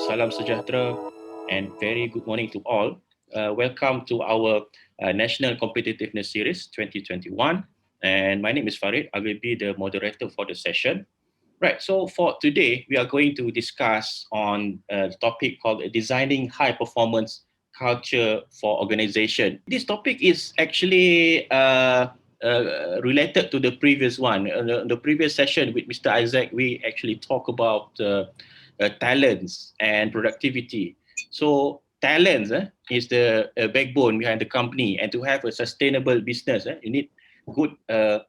salam sejahtera, and very good morning to all. Welcome to our National Competitiveness Series 2021. And my name is Farid. I will be the moderator for the session. Right, so for today, we are going to discuss on a topic called designing high performance culture for organization. This topic is actually related to the previous one. The previous session with Mr. Isaac, we actually talk about talents and productivity. So talents is the backbone behind the company, and to have a sustainable business, you need good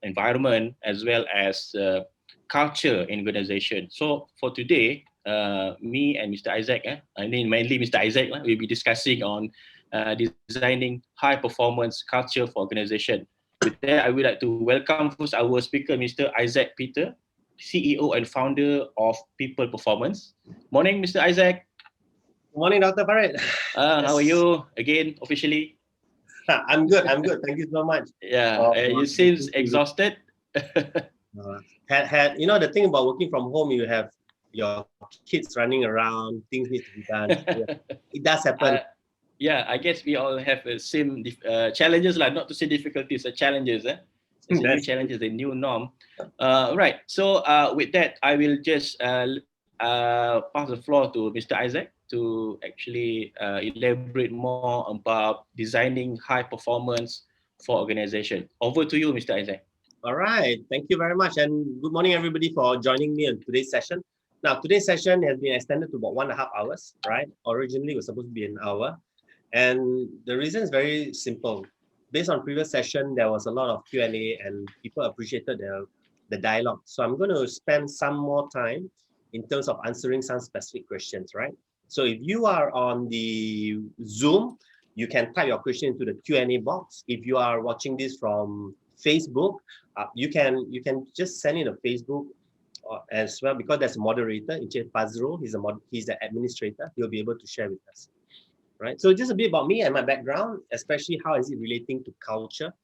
environment as well as culture in organization. So for today, me and Mr. Isaac, I mean mainly Mr. Isaac, we'll be discussing on designing high performance culture for organization. With that, I would like to welcome first our speaker, Mr. Isaac Peter, CEO and founder of People Performance. Morning, Mr. Isaac. Good morning, Dr. Farid. How are you again officially? I'm good. Thank you so much. Yeah, you seem exhausted. Had you know the thing about working from home, you have your kids running around, things need to be done. It does happen. Yeah, I guess we all have the same challenges, like not to say difficulties, challenges. It's a new challenge, it's a new norm. Right. So with that, I will just pass the floor to Mr. Isaac to actually elaborate more about designing high performance for organization. Over to you, Mr. Isaac. All right. Thank you very much. And good morning, everybody, for joining me on today's session. Now, today's session has been extended to about 1.5 hours, right? Originally, it was supposed to be an hour. And the reason is very simple. Based on previous session, there was a lot of Q&A and people appreciated the dialogue. So I'm going to spend some more time in terms of answering some specific questions, right? So if you are on the Zoom, you can type your question into the Q&A box. If you are watching this from Facebook, you can just send in a Facebook as well, because there's a moderator, Encik Fazrul, he's the administrator, he'll be able to share with us. Right, so just a bit about me and my background, especially how is it relating to culture,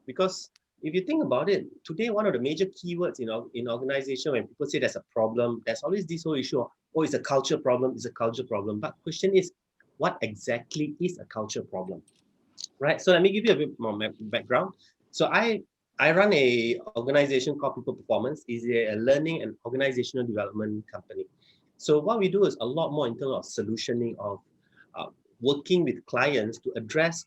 because if you think about it, today one of the major keywords in organization, when people say there's a problem, there's always this whole issue of, oh, it's a culture problem, it's a culture problem. But the question is, what exactly is a culture problem? Right, so let me give you a bit more background. So I run a organization called People Performance. Is a learning and organizational development company. So what we do is a lot more in terms of solutioning of working with clients to address,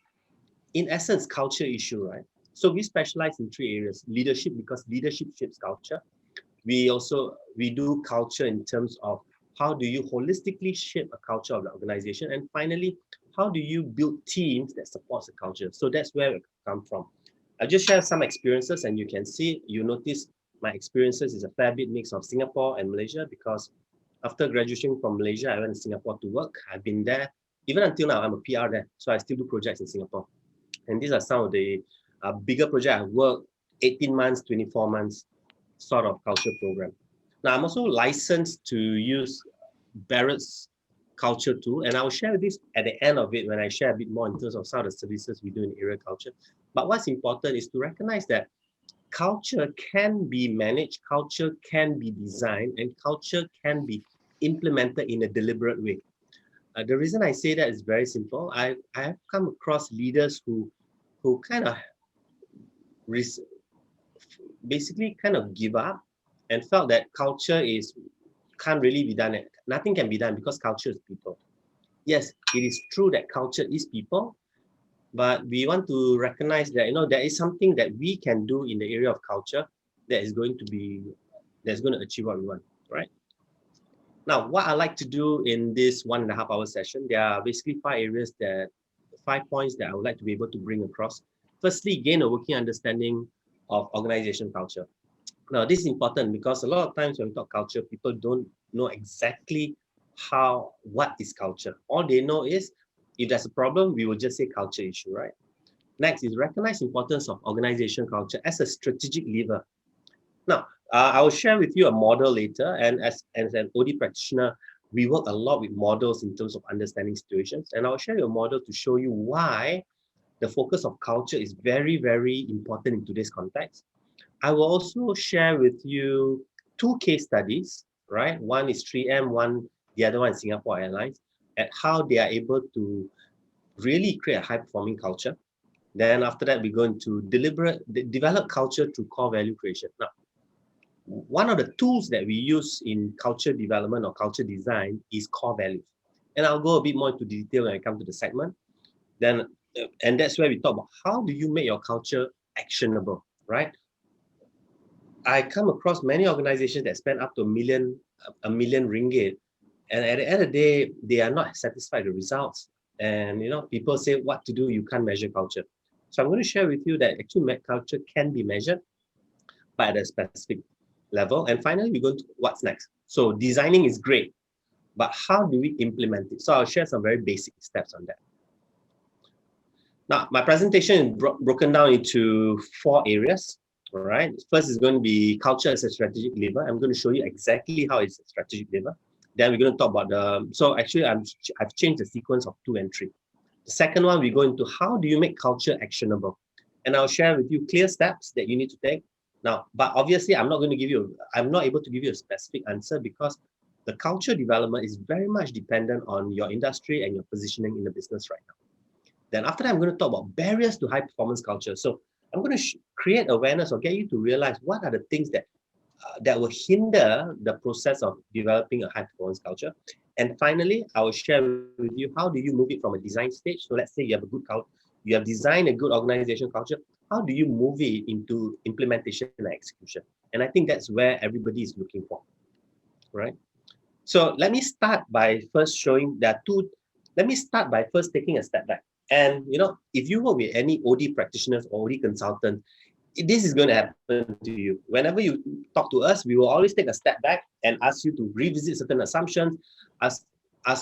in essence, culture issue, right? So we specialize in 3 areas: leadership, because leadership shapes culture. We do culture in terms of how do you holistically shape a culture of the organization, and finally, how do you build teams that supports the culture? So that's where it comes from. I'll just share some experiences, and you notice my experiences is a fair bit mix of Singapore and Malaysia, because after graduating from Malaysia, I went to Singapore to work. I've been there. Even until now, I'm a PR there, so I still do projects in Singapore. And these are some of the bigger projects I've worked, 18 months, 24 months sort of culture program. Now, I'm also licensed to use Barrett's culture tool, and I'll share this at the end of it when I share a bit more in terms of some of the services we do in area culture. But what's important is to recognize that culture can be managed, culture can be designed, and culture can be implemented in a deliberate way. The reason I say that is very simple. I have come across leaders who kind of basically kind of give up and felt that culture can't really be done. Nothing can be done because culture is people. Yes, it is true that culture is people, but we want to recognize that there is something that we can do in the area of culture that's going to achieve what we want, right? Now, what I like to do in this 1.5 hour session, there are basically 5 points that I would like to be able to bring across. Firstly, gain a working understanding of organization culture. Now, this is important because a lot of times when we talk culture, people don't know exactly what is culture. All they know is, if there's a problem, we will just say culture issue, right? Next is recognize the importance of organization culture as a strategic lever. Now, I will share with you a model later, and as an OD practitioner, we work a lot with models in terms of understanding situations, and I'll share you a model to show you why the focus of culture is very, very important in today's context. I will also share with you 2 case studies, right? One is 3M, one the other one is Singapore Airlines, at how they are able to really create a high-performing culture. Then after that, we're going to develop culture through core value creation. Now, one of the tools that we use in culture development or culture design is core values. And I'll go a bit more into detail when I come to the segment. Then, and that's where we talk about how do you make your culture actionable, right? I come across many organizations that spend up to a million ringgit, and at the end of the day, they are not satisfied with the results. And people say what to do, you can't measure culture. So I'm going to share with you that actually culture can be measured, but at a specific level. And finally, we're going to what's next. So designing is great, but how do we implement it? So I'll share some very basic steps on that. Now, my presentation is broken down into 4 areas. All right. First is going to be culture as a strategic lever. I'm going to show you exactly how it's a strategic lever. Then we're going to talk about so actually I've changed the sequence of 2 and 3. The second one, we go into how do you make culture actionable? And I'll share with you clear steps that you need to take. Now, but obviously I'm not able to give you a specific answer because the culture development is very much dependent on your industry and your positioning in the business right now. Then after that, I'm going to talk about barriers to high performance culture. So I'm going to create awareness or get you to realize what are the things that will hinder the process of developing a high performance culture. And finally, I will share with you how do you move it from a design stage. So let's say you have you have designed a good organization culture. How do you move it into implementation and execution? And I think that's where everybody is looking for, right? So let me start by first taking a step back. And if you work with any OD practitioners or OD consultants, this is going to happen to you. Whenever you talk to us, we will always take a step back and ask you to revisit certain assumptions, ask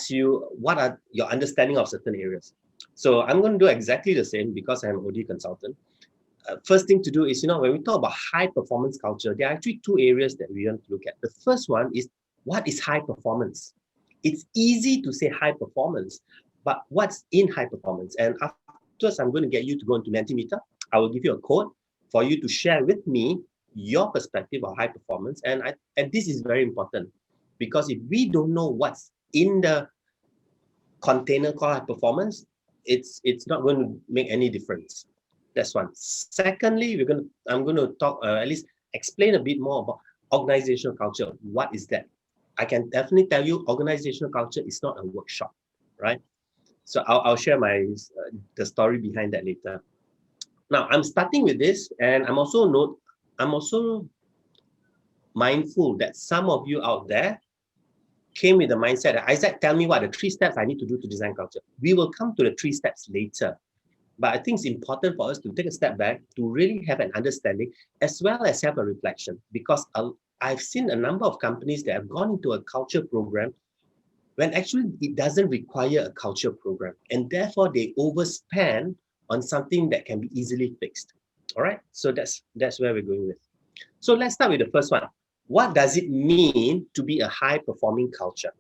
you what are your understanding of certain areas. So I'm going to do exactly the same because I'm an OD consultant. First thing to do is, when we talk about high performance culture, there are actually 2 areas that we want to look at. The first one is what is high performance? It's easy to say high performance, but what's in high performance? And afterwards, I'm going to get you to go into Mentimeter. I will give you a code for you to share with me your perspective of high performance. And this is very important because if we don't know what's in the container called high performance, it's not going to make any difference. That's one. Secondly, I'm going to talk at least explain a bit more about organizational culture. What is that? I can definitely tell you, organizational culture is not a workshop, right? So I'll share the story behind that later. Now I'm starting with this, and I'm also mindful that some of you out there came with the mindset that Isaac, tell me what the 3 steps I need to do to design culture. We will come to the 3 steps later. But I think it's important for us to take a step back to really have an understanding as well as have a reflection, because I've seen a number of companies that have gone into a culture program when actually it doesn't require a culture program, and therefore they overspend on something that can be easily fixed. All right, so that's where we're going with. So let's start with the first one. What does it mean to be a high-performing culture?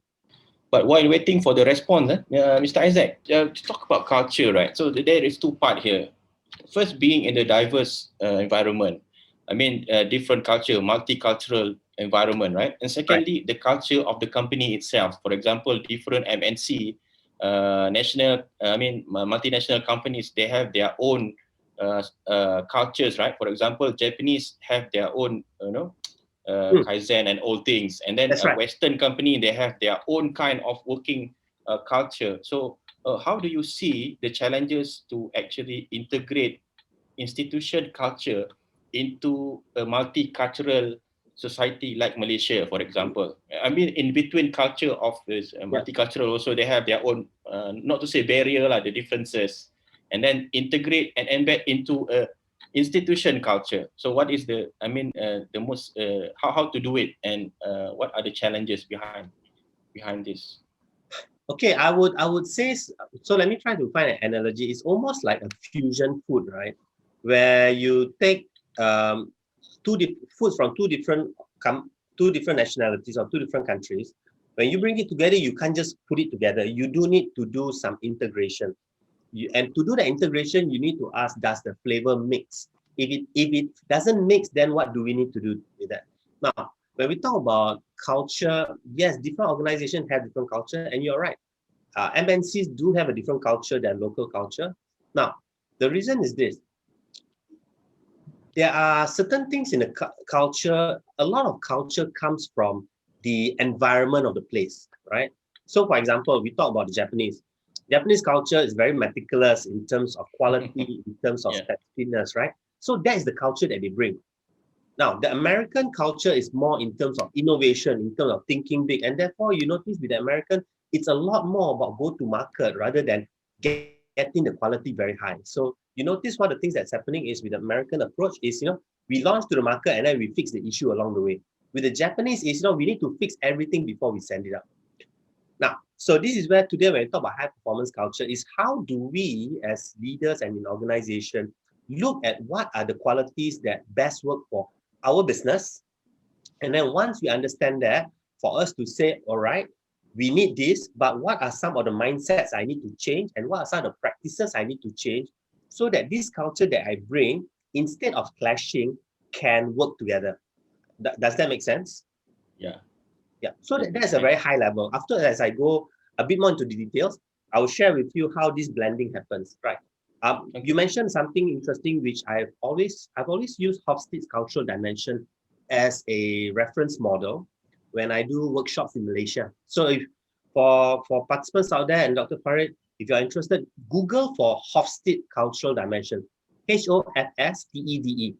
But while waiting for the response, Mr. Isaac, to talk about culture, right? So there is 2 parts here. First, being in a diverse environment. I mean, different culture, multicultural environment, right? And secondly, Right. the culture of the company itself. For example, different MNC, multinational companies, they have their own cultures, right? For example, Japanese have their own, Kaizen and all things. And then That's right. Western company, they have their own kind of working culture. So how do you see the challenges to actually integrate institution culture into a multicultural society like Malaysia, for example? I mean, in between culture of this multicultural, also they have their own, not to say barrier, the differences, and then integrate and embed into a institution culture. So what is the most how to do it, and what are the challenges behind this? Okay, I would say so. Let me try to find an analogy. It's almost like a fusion food, right? Where you take foods from two different nationalities or 2 different countries. When you bring it together, you can't just put it together. You do need to do some integration. And to do the integration, you need to ask, does the flavor mix? If it doesn't mix, then what do we need to do with that? Now, when we talk about culture, yes, different organizations have different culture, and you're right. MNCs do have a different culture than local culture. Now, the reason is this: there are certain things in the culture. A lot of culture comes from the environment of the place, right? So, for example, we talk about the Japanese. Japanese culture is very meticulous in terms of quality, in terms of Yeah. specificness, right? So that is the culture that they bring. Now, the American culture is more in terms of innovation, in terms of thinking big. And therefore, you notice with the American, it's a lot more about go to market rather than getting the quality very high. So you notice one of the things that's happening is with the American approach is, we launch to the market and then we fix the issue along the way. With the Japanese is, we need to fix everything before we send it out. Now, so this is where today when we talk about high performance culture is how do we as leaders and in organization look at what are the qualities that best work for our business. And then once we understand that, for us to say, all right, we need this, but what are some of the mindsets I need to change? And what are some of the practices I need to change so that this culture that I bring, instead of clashing, can work together? Does that make sense? Yeah. Yeah. So That makes that's a very sense. high level. After as I go a bit more into the details, I will share with you how this blending happens. Right. You Okay. mentioned something interesting, which I've always used Hofstede's cultural dimension as a reference model when I do workshops in Malaysia. So if for participants out there and Dr. Farid, if you're interested, Google for Hofstede cultural dimension, Hofstede,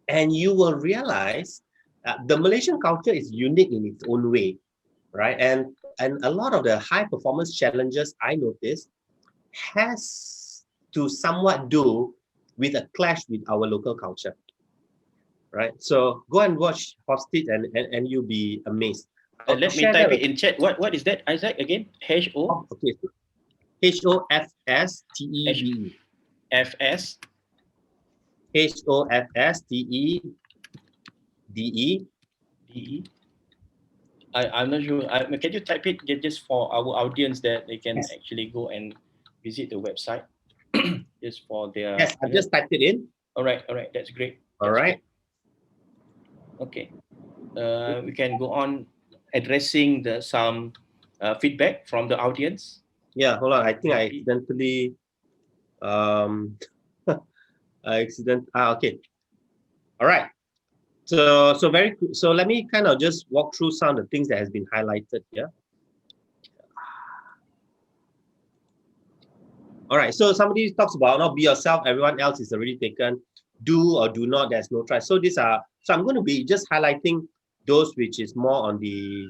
and you will realize the Malaysian culture is unique in its own way, right? And a lot of the high performance challenges I noticed has to somewhat do with a clash with our local culture, right? So go and watch Hostage and you'll be amazed. I'll Let me share type that. it in chat. What is that, Isaac, again? Okay, Hofstede, HFS Hofstede. DE. I'm not sure. Can you type it just for our audience that they can Yes, actually go and visit the website just for their. yes, I've just typed it in. All right. That's great. All That's right. great. Okay. We can go on addressing some feedback from the audience. Yeah, hold on. I think I Maybe. accidentally um okay. All right. So let me kind of just walk through some of the things that has been highlighted here. All right. So somebody talks about not be yourself, everyone else is already taken. Do or do not, there's no try. So I'm going to be just highlighting those which is more on the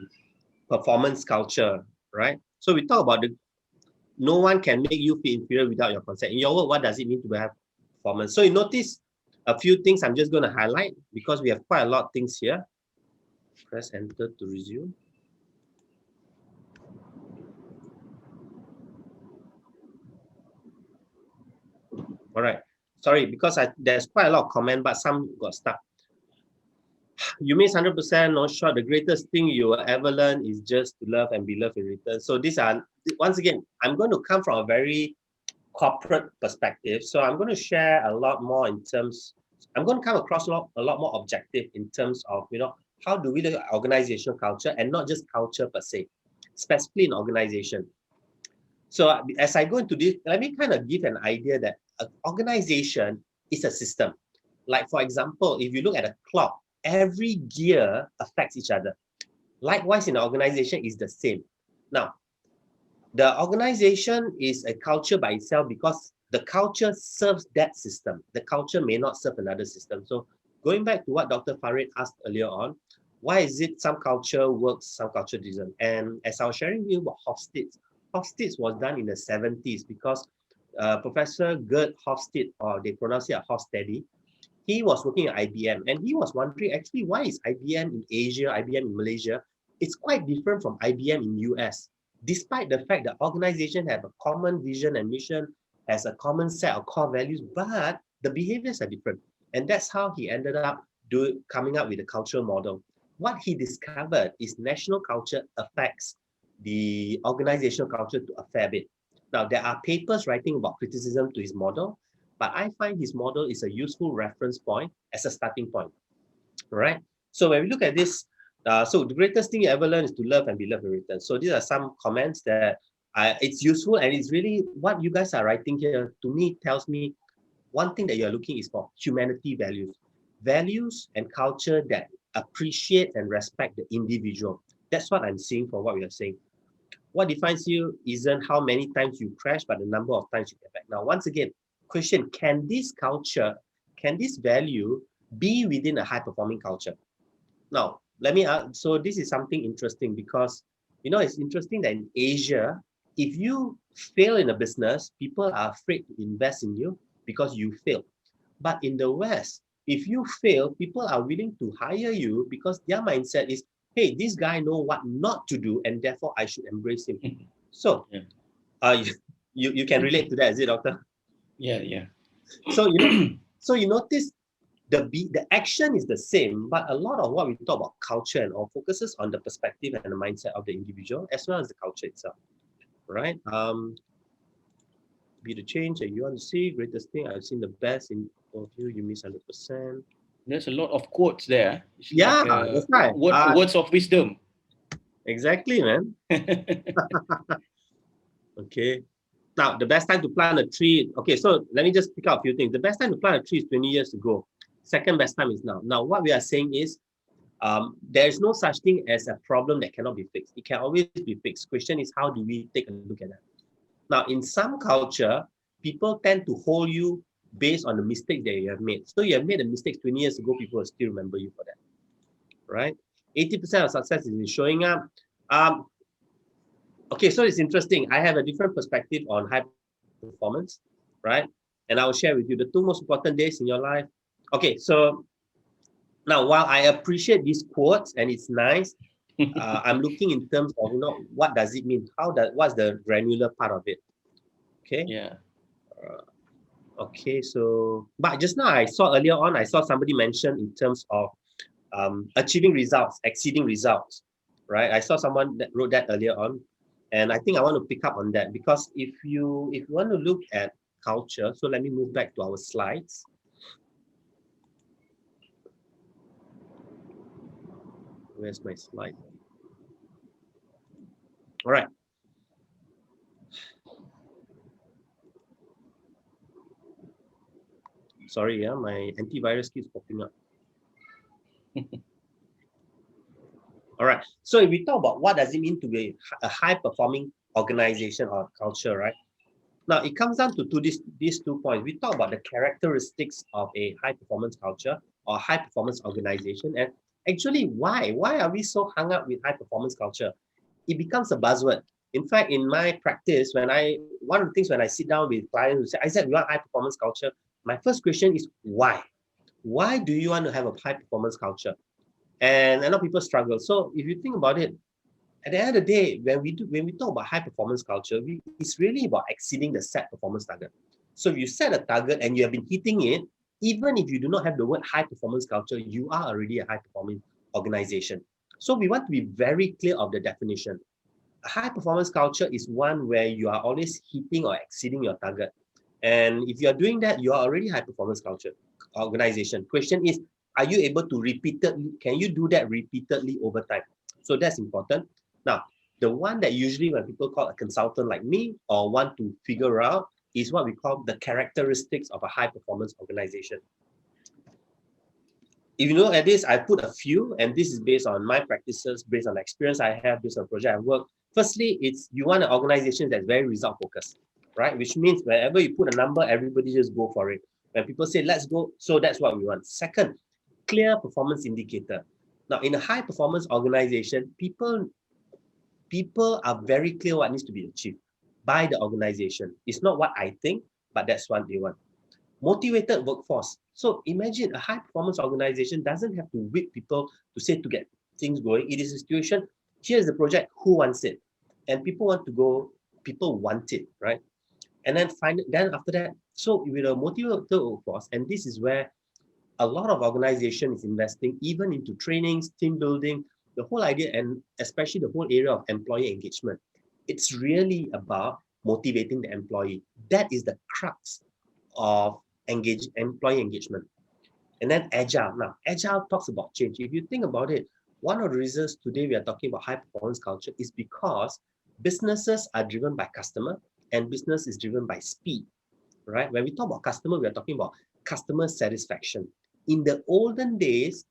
performance culture, right? So we talk about no one can make you feel inferior without your consent. In your work, what does it mean to have performance? So you notice a few things I'm just going to highlight because we have quite a lot of things here. Press enter to resume. All right. Sorry, because there's quite a lot of comment, but some got stuck. You miss 100%, no shot. The greatest thing you will ever learn is just to love and be loved in return. So these are, once again, I'm going to come from a very corporate perspective. So I'm going to share a lot more in terms, I'm going to come across a lot more objective in terms of, how do we look at organizational culture and not just culture per se, specifically in organization. So as I go into this, let me kind of give an idea that an organization is a system. Like for example, if you look at a clock, every gear affects each other. Likewise, in an organization is the same. Now, the organization is a culture by itself because the culture serves that system. The culture may not serve another system. So going back to what Dr. Farid asked earlier on, why is it some culture works, some culture doesn't? And as I was sharing with you about Hofstede was done in the 70s because Professor Gerd Hofstede, or they pronounce it Hofstede, he was working at IBM and he was wondering actually why is IBM in Asia, IBM in Malaysia, it's quite different from IBM in US, despite the fact that organizations have a common vision and mission, has a common set of core values, but the behaviors are different. And that's how he ended up coming up with a cultural model. What he discovered is national culture affects the organizational culture to a fair bit. Now, there are papers writing about criticism to his model, but I find his model is a useful reference point as a starting point, right? So when we look at this, So the greatest thing you ever learn is to love and be loved in return. So these are some comments that it's useful, and it's really what you guys are writing here to me tells me one thing that you're looking is for humanity values. Values and culture that appreciate and respect the individual. That's what I'm seeing from what we are saying. What defines you isn't how many times you crash, but the number of times you get back. Now, once again, question, can this culture, can this value be within a high-performing culture? Now, let me ask, so this is something interesting because, it's interesting that in Asia, if you fail in a business, people are afraid to invest in you because you fail. But in the West, if you fail, people are willing to hire you because their mindset is, hey, this guy know what not to do, and therefore I should embrace him. So, Yeah. You can relate to that, is it, Doctor? Yeah. So so you notice the action is the same, but a lot of what we talk about culture and all focuses on the perspective and the mindset of the individual as well as the culture itself, right? Be the change that you want to see. Greatest thing I've seen the best in of you. You miss 100%. There's a lot of quotes there. It's Yeah, like that's right. words of wisdom. Exactly, man. Okay. Now, the best time to plant a tree. Okay, so let me just pick out a few things. The best time to plant a tree is 20 years ago. Second best time is now. Now, what we are saying is there is no such thing as a problem that cannot be fixed. It can always be fixed. Question is, how do we take a look at that? Now, in some culture, people tend to hold you based on the mistake that you have made. So you have made a mistake 20 years ago, people will still remember you for that, right? 80% of success is in showing up. Um, okay, so it's interesting. I have a different perspective on high performance, right? And I will share with you the two most important days in your life. Okay, so now while I appreciate these quotes and it's nice, I'm looking in terms of what does it mean? What's the granular part of it? Okay. Yeah. Okay, so but just now I saw earlier on, I saw somebody mention in terms of achieving results, exceeding results, right? I saw someone that wrote that earlier on, and I think I want to pick up on that because if you want to look at culture, so let me move back to our slides. Where's my slide? All right. Sorry, yeah, my antivirus keeps popping up. All right. So if we talk about what does it mean to be a high-performing organization or culture, right? Now it comes down to these 2 points. We talk about the characteristics of a high-performance culture or high-performance organization, and actually, why are we so hung up with high-performance culture? It becomes a buzzword. In fact, in my practice, one of the things when I sit down with clients who say, "I said we want high-performance culture," my first question is why? Why do you want to have a high-performance culture? And a lot of people struggle. So if you think about it, at the end of the day, when we talk about high performance culture, it's really about exceeding the set performance target. So if you set a target and you have been hitting it, even if you do not have the word high performance culture, you are already a high performing organization. So we want to be very clear of the definition. A high performance culture is one where you are always hitting or exceeding your target. And if you are doing that, you are already high performance culture organization. Question is, are you able to can you do that repeatedly over time? So that's important. Now, the one that usually when people call a consultant like me or want to figure out is what we call the characteristics of a high performance organization. If you look at this, I put a few, and this is based on my practices, based on the experience I have, based on the project I've worked. Firstly, it's you want an organization that's very result focused, right? Which means wherever you put a number, everybody just go for it. When people say, let's go, so that's what we want. Second, clear performance indicator. Now, in a high performance organization, people are very clear what needs to be achieved by the organization. It's not what I think, but that's what they want. Motivated workforce. So imagine a high performance organization doesn't have to whip people to say to get things going. It is a situation, here's the project, who wants it? And people want to go, people want it, right? And then after that, so with a motivated workforce, and this is where a lot of organization is investing even into trainings, team building, the whole idea, and especially the whole area of employee engagement. It's really about motivating the employee. That is the crux of employee engagement. And then agile. Now, agile talks about change. If you think about it, one of the reasons today we are talking about high performance culture is because businesses are driven by customer and business is driven by speed, right? When we talk about customer, we are talking about customer satisfaction. In the olden days,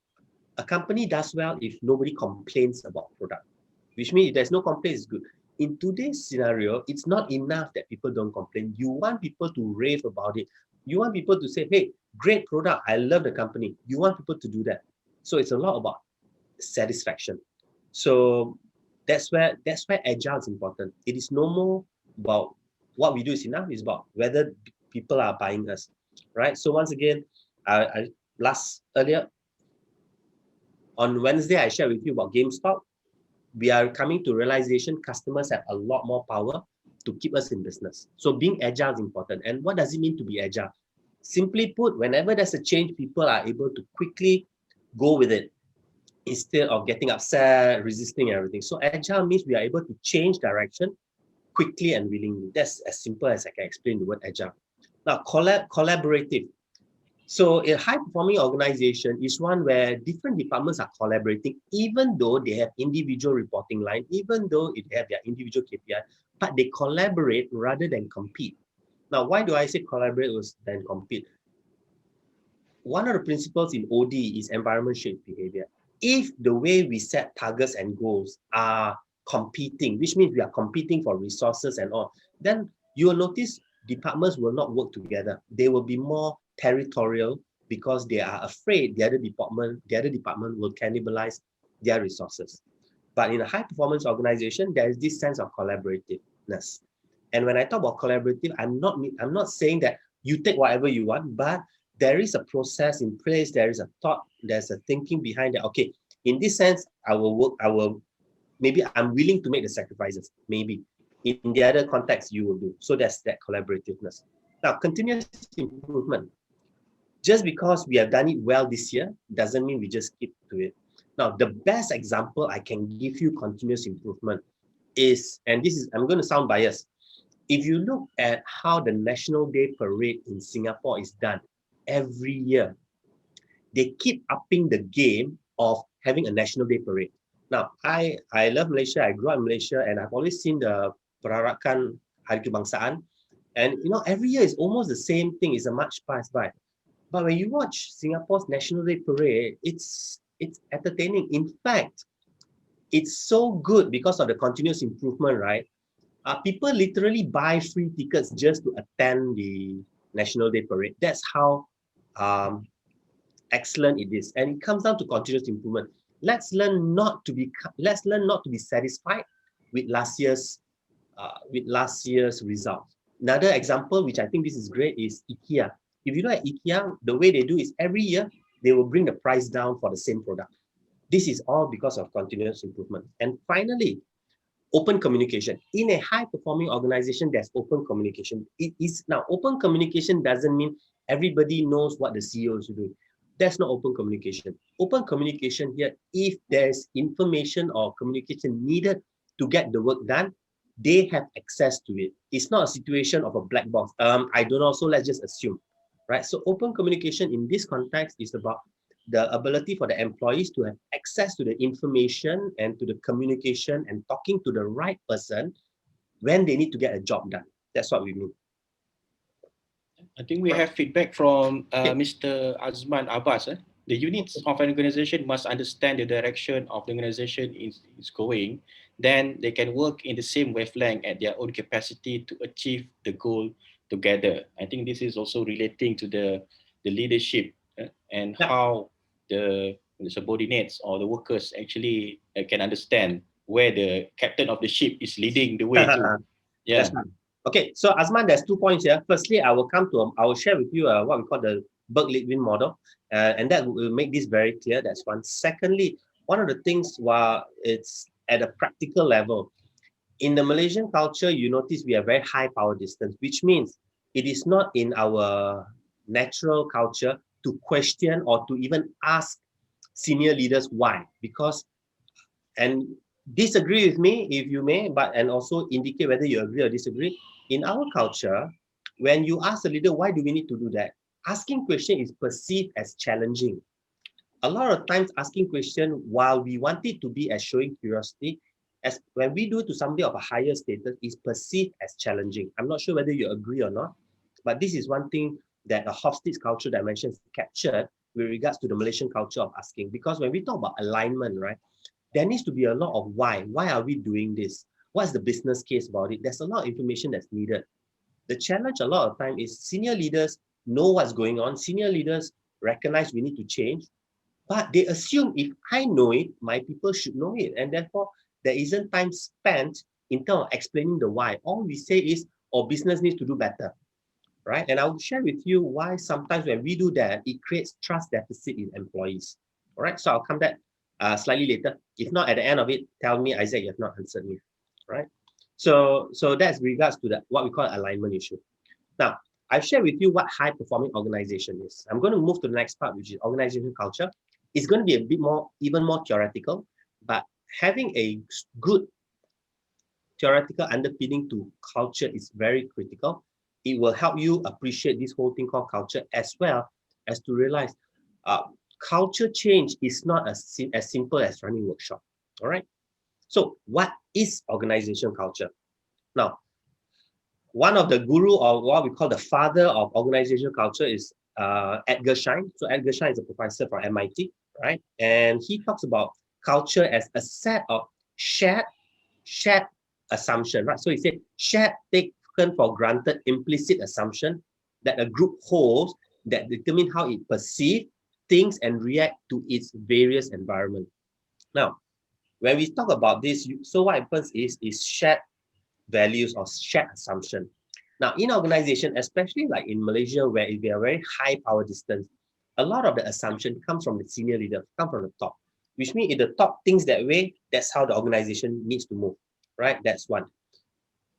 a company does well if nobody complains about product, which means if there's no complaint, it's good. In today's scenario, it's not enough that people don't complain. You want people to rave about it. You want people to say, hey, great product, I love the company. You want people to do that. So it's a lot about satisfaction. So that's where agile is important. It is no more about what we do is enough, it's about whether people are buying us, right? So once again, I earlier on Wednesday, I shared with you about GameStop. We are coming to realization customers have a lot more power to keep us in business. So being agile is important. And what does it mean to be agile? Simply put, whenever there's a change, people are able to quickly go with it instead of getting upset, resisting everything. So agile means we are able to change direction quickly and willingly. That's as simple as I can explain the word agile. Now, collaborative. So a high-performing organization is one where different departments are collaborating, even though they have individual reporting line, even though they have their individual KPI, but they collaborate rather than compete. Now, why do I say collaborate than compete? One of the principles in OD is environment-shaped behavior. If the way we set targets and goals are competing, which means we are competing for resources and all, then you will notice departments will not work together. They will be more territorial because they are afraid the other department will cannibalize their resources. But in a high-performance organization, there is this sense of collaborativeness. And when I talk about collaborative, I'm not saying that you take whatever you want, but there is a process in place, there is a thought, there's a thinking behind that. Okay, in this sense, maybe I'm willing to make the sacrifices, maybe. In the other context, you will do. So that's that collaborativeness. Now, continuous improvement. Just because we have done it well this year, doesn't mean we just keep to it. Now, the best example I can give you continuous improvement is, and this is, I'm going to sound biased. If you look at how the National Day Parade in Singapore is done every year, they keep upping the game of having a National Day Parade. Now, I love Malaysia. I grew up in Malaysia, and I've always seen the perarakan Hari Kebangsaan. And every year is almost the same thing. It's a march past by. But when you watch Singapore's National Day Parade, it's entertaining. In fact, it's so good because of the continuous improvement, right? People literally buy free tickets just to attend the National Day Parade. That's how excellent it is, and it comes down to continuous improvement. Let's learn not to be satisfied with last year's result. Another example, which I think this is great, is IKEA. If you look at IKEA, the way they do is every year they will bring the price down for the same product. This is all because of continuous improvement. And finally, open communication. In a high-performing organization, there's open communication. Now, open communication doesn't mean everybody knows what the CEO is doing. That's not open communication. Open communication here, if there's information or communication needed to get the work done, they have access to it. It's not a situation of a black box. I don't know, so let's just assume, right? So open communication in this context is about the ability for the employees to have access to the information and to the communication and talking to the right person when they need to get a job done. That's what we mean. I think we have feedback from Okay. Mr. Azman Abbas. The units of an organization must understand the direction of the organization is going. Then they can work in the same wavelength at their own capacity to achieve the goal together. I think this is also relating to the leadership and Yeah. how the subordinates or the workers actually can understand where the captain of the ship is leading the way to. That's Yeah. right. Okay, so Azman, there's 2 points here. Firstly, I will share with you what we call the Berg-Litwin model, and that will make this very clear. That's one. Secondly, one of the things while it's at a practical level, in the Malaysian culture, you notice we have very high power distance, which means it is not in our natural culture to question or to even ask senior leaders why, because, and disagree with me if you may, and also indicate whether you agree or disagree. In our culture, when you ask the leader, why do we need to do that? Asking question is perceived as challenging. a lot of times asking question, while we want it to be as showing curiosity, as when we do it to somebody of a higher status, is perceived as challenging. I'm not sure whether you agree or not, but this is one thing that a Hofstad's cultural dimension is captured with regards to the Malaysian culture of asking. Because when we talk about alignment, right, there needs to be a lot of why. Why are we doing this? What's the business case about it? There's a lot of information that's needed. The challenge a lot of time is senior leaders know what's going on. Senior leaders recognize we need to change, but they assume if I know it, my people should know it. And therefore, there isn't time spent in terms of explaining the why. All we say is, oh, business needs to do better, right? And I'll share with you why sometimes when we do that, it creates trust deficit in employees. All right, so I'll come back slightly later. If not, at the end of it, tell me, Isaac, you have not answered me, right? So that's regards to that, what we call alignment issue. Now, I've shared with you what high-performing organization is. I'm going to move to the next part, which is organizational culture. It's going to be a bit more, even more theoretical, but having a good theoretical underpinning to culture is very critical. It will help you appreciate this whole thing called culture, as well as to realize uh, culture change is not as simple as running workshop. All right. So what is organization culture? Now, one of the guru, or what we call the father of organizational culture, is Edgar Schein. So Edgar Schein is a professor from MIT, right? And he talks about culture as a set of shared assumption, right? So he said shared, taken for granted, implicit assumption that a group holds that determine how it perceives, thinks, and react to its various environment. Now, when we talk about this, so what happens is shared values or shared assumption. Now, in organization, especially like in Malaysia, where we are very high power distance, a lot of the assumption comes from the senior leader, come from the top, which means if the top thinks that way, that's how the organization needs to move, right? That's one.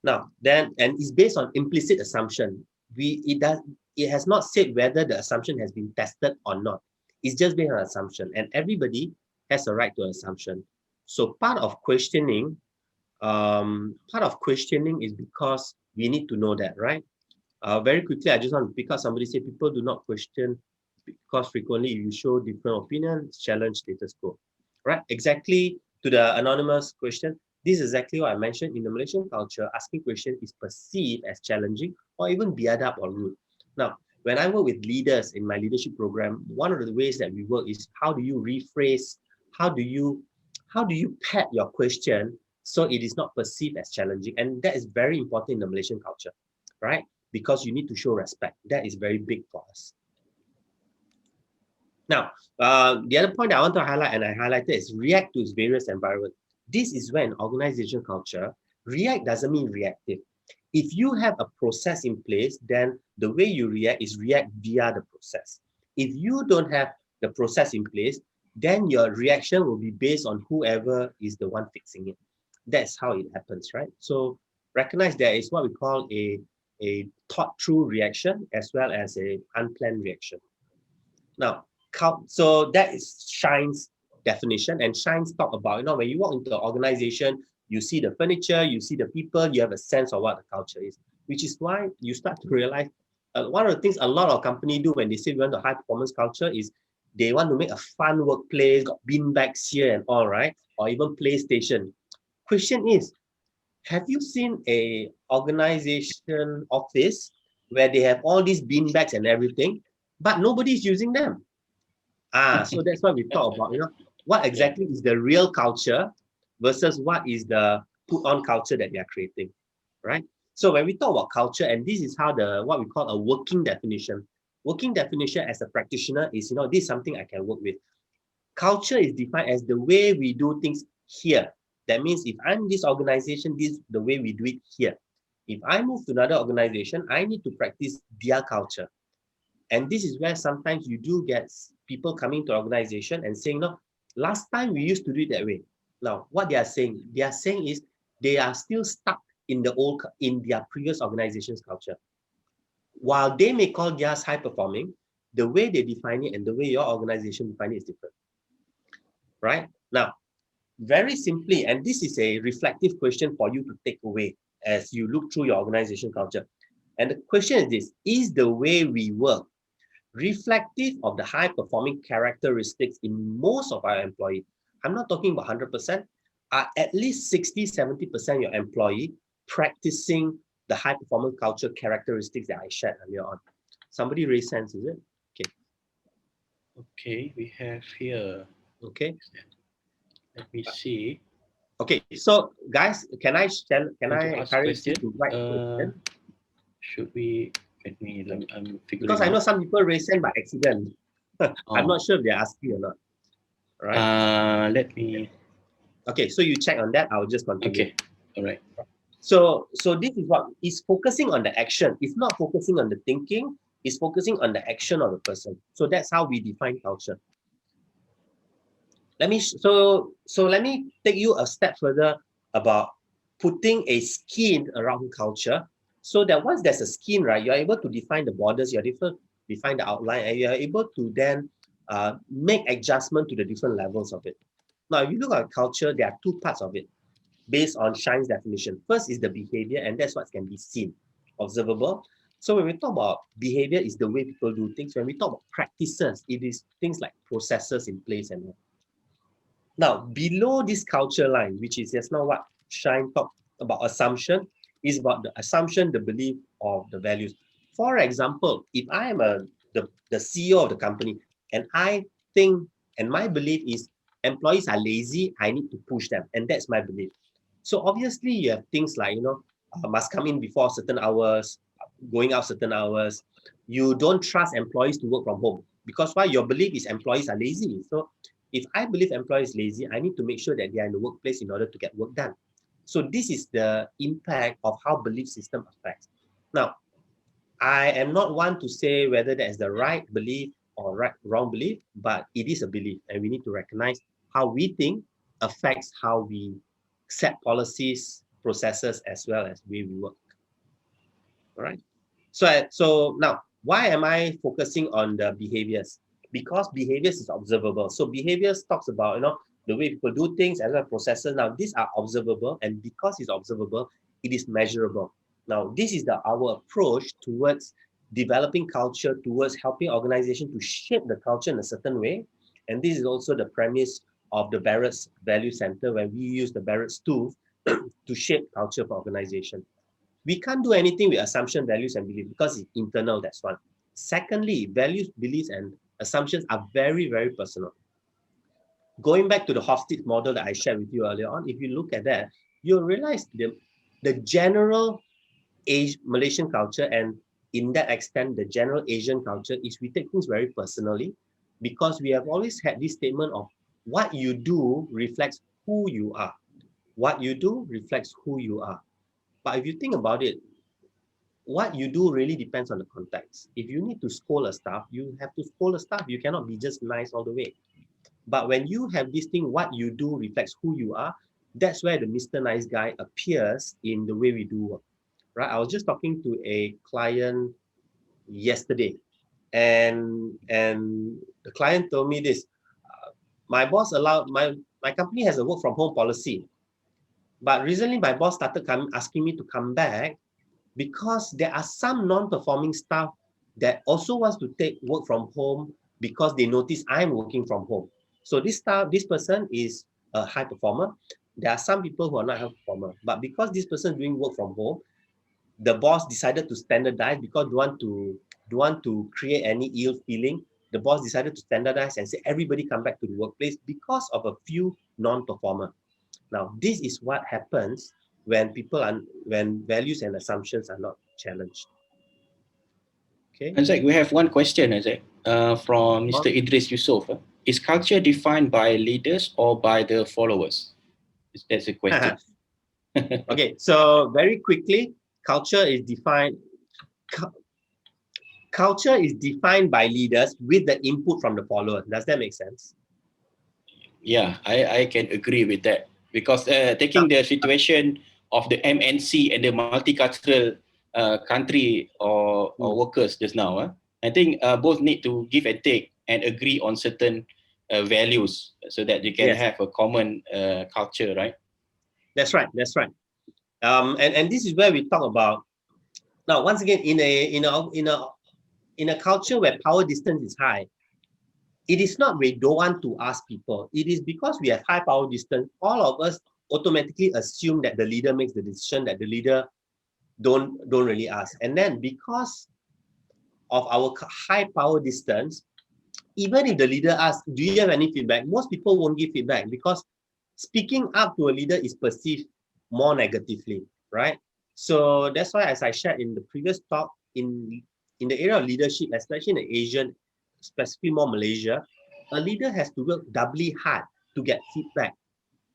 Now, then, and it's based on implicit assumption. It has not said whether the assumption has been tested or not. It's just based on assumption, and everybody has a right to assumption. So part of questioning is because we need to know that, right? Very quickly, I just want to pick up somebody say people do not question because frequently you show different opinions, challenge status quo, right? Exactly to the anonymous question. This is exactly what I mentioned in the Malaysian culture. Asking question is perceived as challenging or even biadab or rude. Now, when I work with leaders in my leadership program, one of the ways that we work is how do you rephrase, how do you pad your question so it is not perceived as challenging, and that is very important in the Malaysian culture, right? Because you need to show respect. That is very big for us. Now, the other point I want to highlight, and I highlighted, is react to its various environment. This is when organization culture, react doesn't mean reactive. If you have a process in place, then the way you react is react via the process. If you don't have the process in place, then your reaction will be based on whoever is the one fixing it. That's how it happens, right? So recognize there is what we call a thought through reaction as well as a unplanned reaction. Now, so that is Shine's definition, and Shine's talk about, when you walk into the organization, you see the furniture, you see the people, you have a sense of what the culture is, which is why you start to realize one of the things a lot of companies do when they say we want a high performance culture is they want to make a fun workplace, got bean bags here and all, right? Or even PlayStation. Question is, have you seen a organization office where they have all these bean bags and everything, but nobody's using them? So that's why we talk about, what Yeah. exactly is the real culture versus what is the put on culture that they are creating, right? So when we talk about culture, and this is how what we call a working definition. Working definition as a practitioner is, this is something I can work with. Culture is defined as the way we do things here. That means if I'm this organization, this is the way we do it here. If I move to another organization, I need to practice their culture. And this is where sometimes you do get people coming to organization and saying, no, last time we used to do it that way. Now, what they are saying is they are still stuck in their previous organization's culture. While they may call theirs high performing, the way they define it and the way your organization define it is different, right? Now, very simply, and this is a reflective question for you to take away as you look through your organization culture. And the question is this: is the way we work reflective of the high-performing characteristics in most of our employees. I'm not talking about 100%, are at least 60, 70% your employee practicing the high-performance culture characteristics that I shared earlier on. Somebody raise hands, is it? Okay. Okay, we have here. Okay. Let me see. Okay. So, guys, can I Want to ask encourage you question? to write question? Should we? I'm Because figuring I know out. some people raise hand by accident. I'm Oh, not sure if they're asking or not. All right. let me. Okay. So you check on that. I'll just continue. Okay, all right. So this is what is focusing on the action. It's not focusing on the thinking. It's focusing on the action of the person. So that's how we define culture. Let me take you a step further about putting a skin around culture, so that once there's a skin, right, you're able to define the borders, you're able to define the outline, and you're able to then make adjustment to the different levels of it. Now, if you look at culture, there are two parts of it based on Shine's definition. First is the behavior, and that's what can be seen, observable. So when we talk about behavior, is the way people do things. When we talk about practices, it is things like processes in place and all. Now, below this culture line, which is just now what Shine talked about assumption, is about the assumption, the belief of the values. For example, if I am the CEO of the company and I think, and my belief is employees are lazy, I need to push them. And that's my belief. So obviously you have things like, must come in before certain hours, going out certain hours. You don't trust employees to work from home because why? Your belief is employees are lazy. So if I believe employees lazy, I need to make sure that they are in the workplace in order to get work done. So this is the impact of how belief system affects. Now, I am not one to say whether that is the right belief or wrong belief, but it is a belief, and we need to recognize how we think affects how we set policies, processes, as well as way we work. All right. So now, why am I focusing on the behaviors? Because behaviors is observable. So behaviors talks about the way people do things as well as processes. Now these are observable, and because it's observable, it is measurable. Now this is our approach towards developing culture, towards helping organization to shape the culture in a certain way. And this is also the premise of the Barrett's Value Center, where we use the Barrett's tool to shape culture for organization. We can't do anything with assumption, values, and belief because it's internal, that's one. Secondly, values, beliefs, and assumptions are very, very personal. Going back to the Hofstede model that I shared with you earlier on, if you look at that, you'll realize the general Malaysian culture, and in that extent, the general Asian culture, is we take things very personally because we have always had this statement of what you do reflects who you are. What you do reflects who you are. But if you think about it, what you do really depends on the context. If you need to scold a staff, you have to scold a staff. You cannot be just nice all the way. But when you have this thing, what you do reflects who you are, that's where the Mr. Nice Guy appears in the way we do work. Right? I was just talking to a client yesterday, and the client told me this. My boss allowed my company has a work from home policy, but recently my boss started asking me to come back because there are some non-performing staff that also wants to take work from home because they notice I'm working from home. So this person is a high performer. There are some people who are not high performer, but because this person is doing work from home, the boss decided to standardize because don't want to create any ill feeling. The boss decided to standardize and say everybody come back to the workplace because of a few non-performer. Now, this is what happens when when values and assumptions are not challenged. Okay. Isaac, we have one question, Isaac, from Mr. Idris Yusof. Is culture defined by leaders or by the followers? That's a question. Okay, so very quickly, culture is defined. Culture is defined by leaders with the input from the followers. Does that make sense? Yeah, I can agree with that because taking the situation of the MNC and the multicultural country or workers just now, I think both need to give and take and agree on certain values so that you can have a common culture, right? That's right. That's right. And this is where we talk about now. Once again, in a in a culture where power distance is high, it is not we don't want to ask people. It is because we have high power distance. All of us automatically assume that the leader makes the decision, that the leader don't really ask. And then because of our high power distance, even if the leader asks, do you have any feedback? Most people won't give feedback because speaking up to a leader is perceived more negatively, right? So that's why, as I shared in the previous talk, in the area of leadership, especially in the Asian, specifically more Malaysia, a leader has to work doubly hard to get feedback.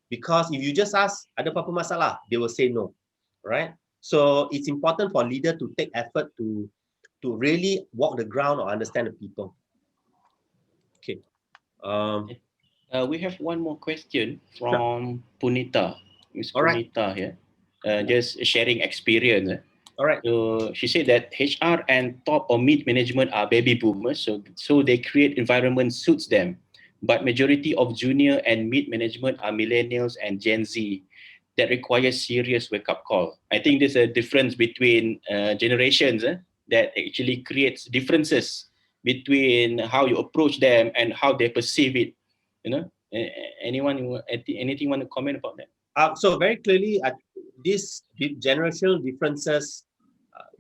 Because if you just ask, ada apa-apa masalah, they will say no, right? So it's important for a leader to take effort to really walk the ground or understand the people. Okay. We have one more question Sure. from Punita. Miss All right. Punita here, just sharing experience. All right. So she said that HR and top or mid management are baby boomers, so they create environment suits them. But majority of junior and mid management are millennials and Gen Z that require serious wake up call. I think there's a difference between generations that actually creates differences between how you approach them and how they perceive it. You know, anything want to comment about that? So very clearly, these generational differences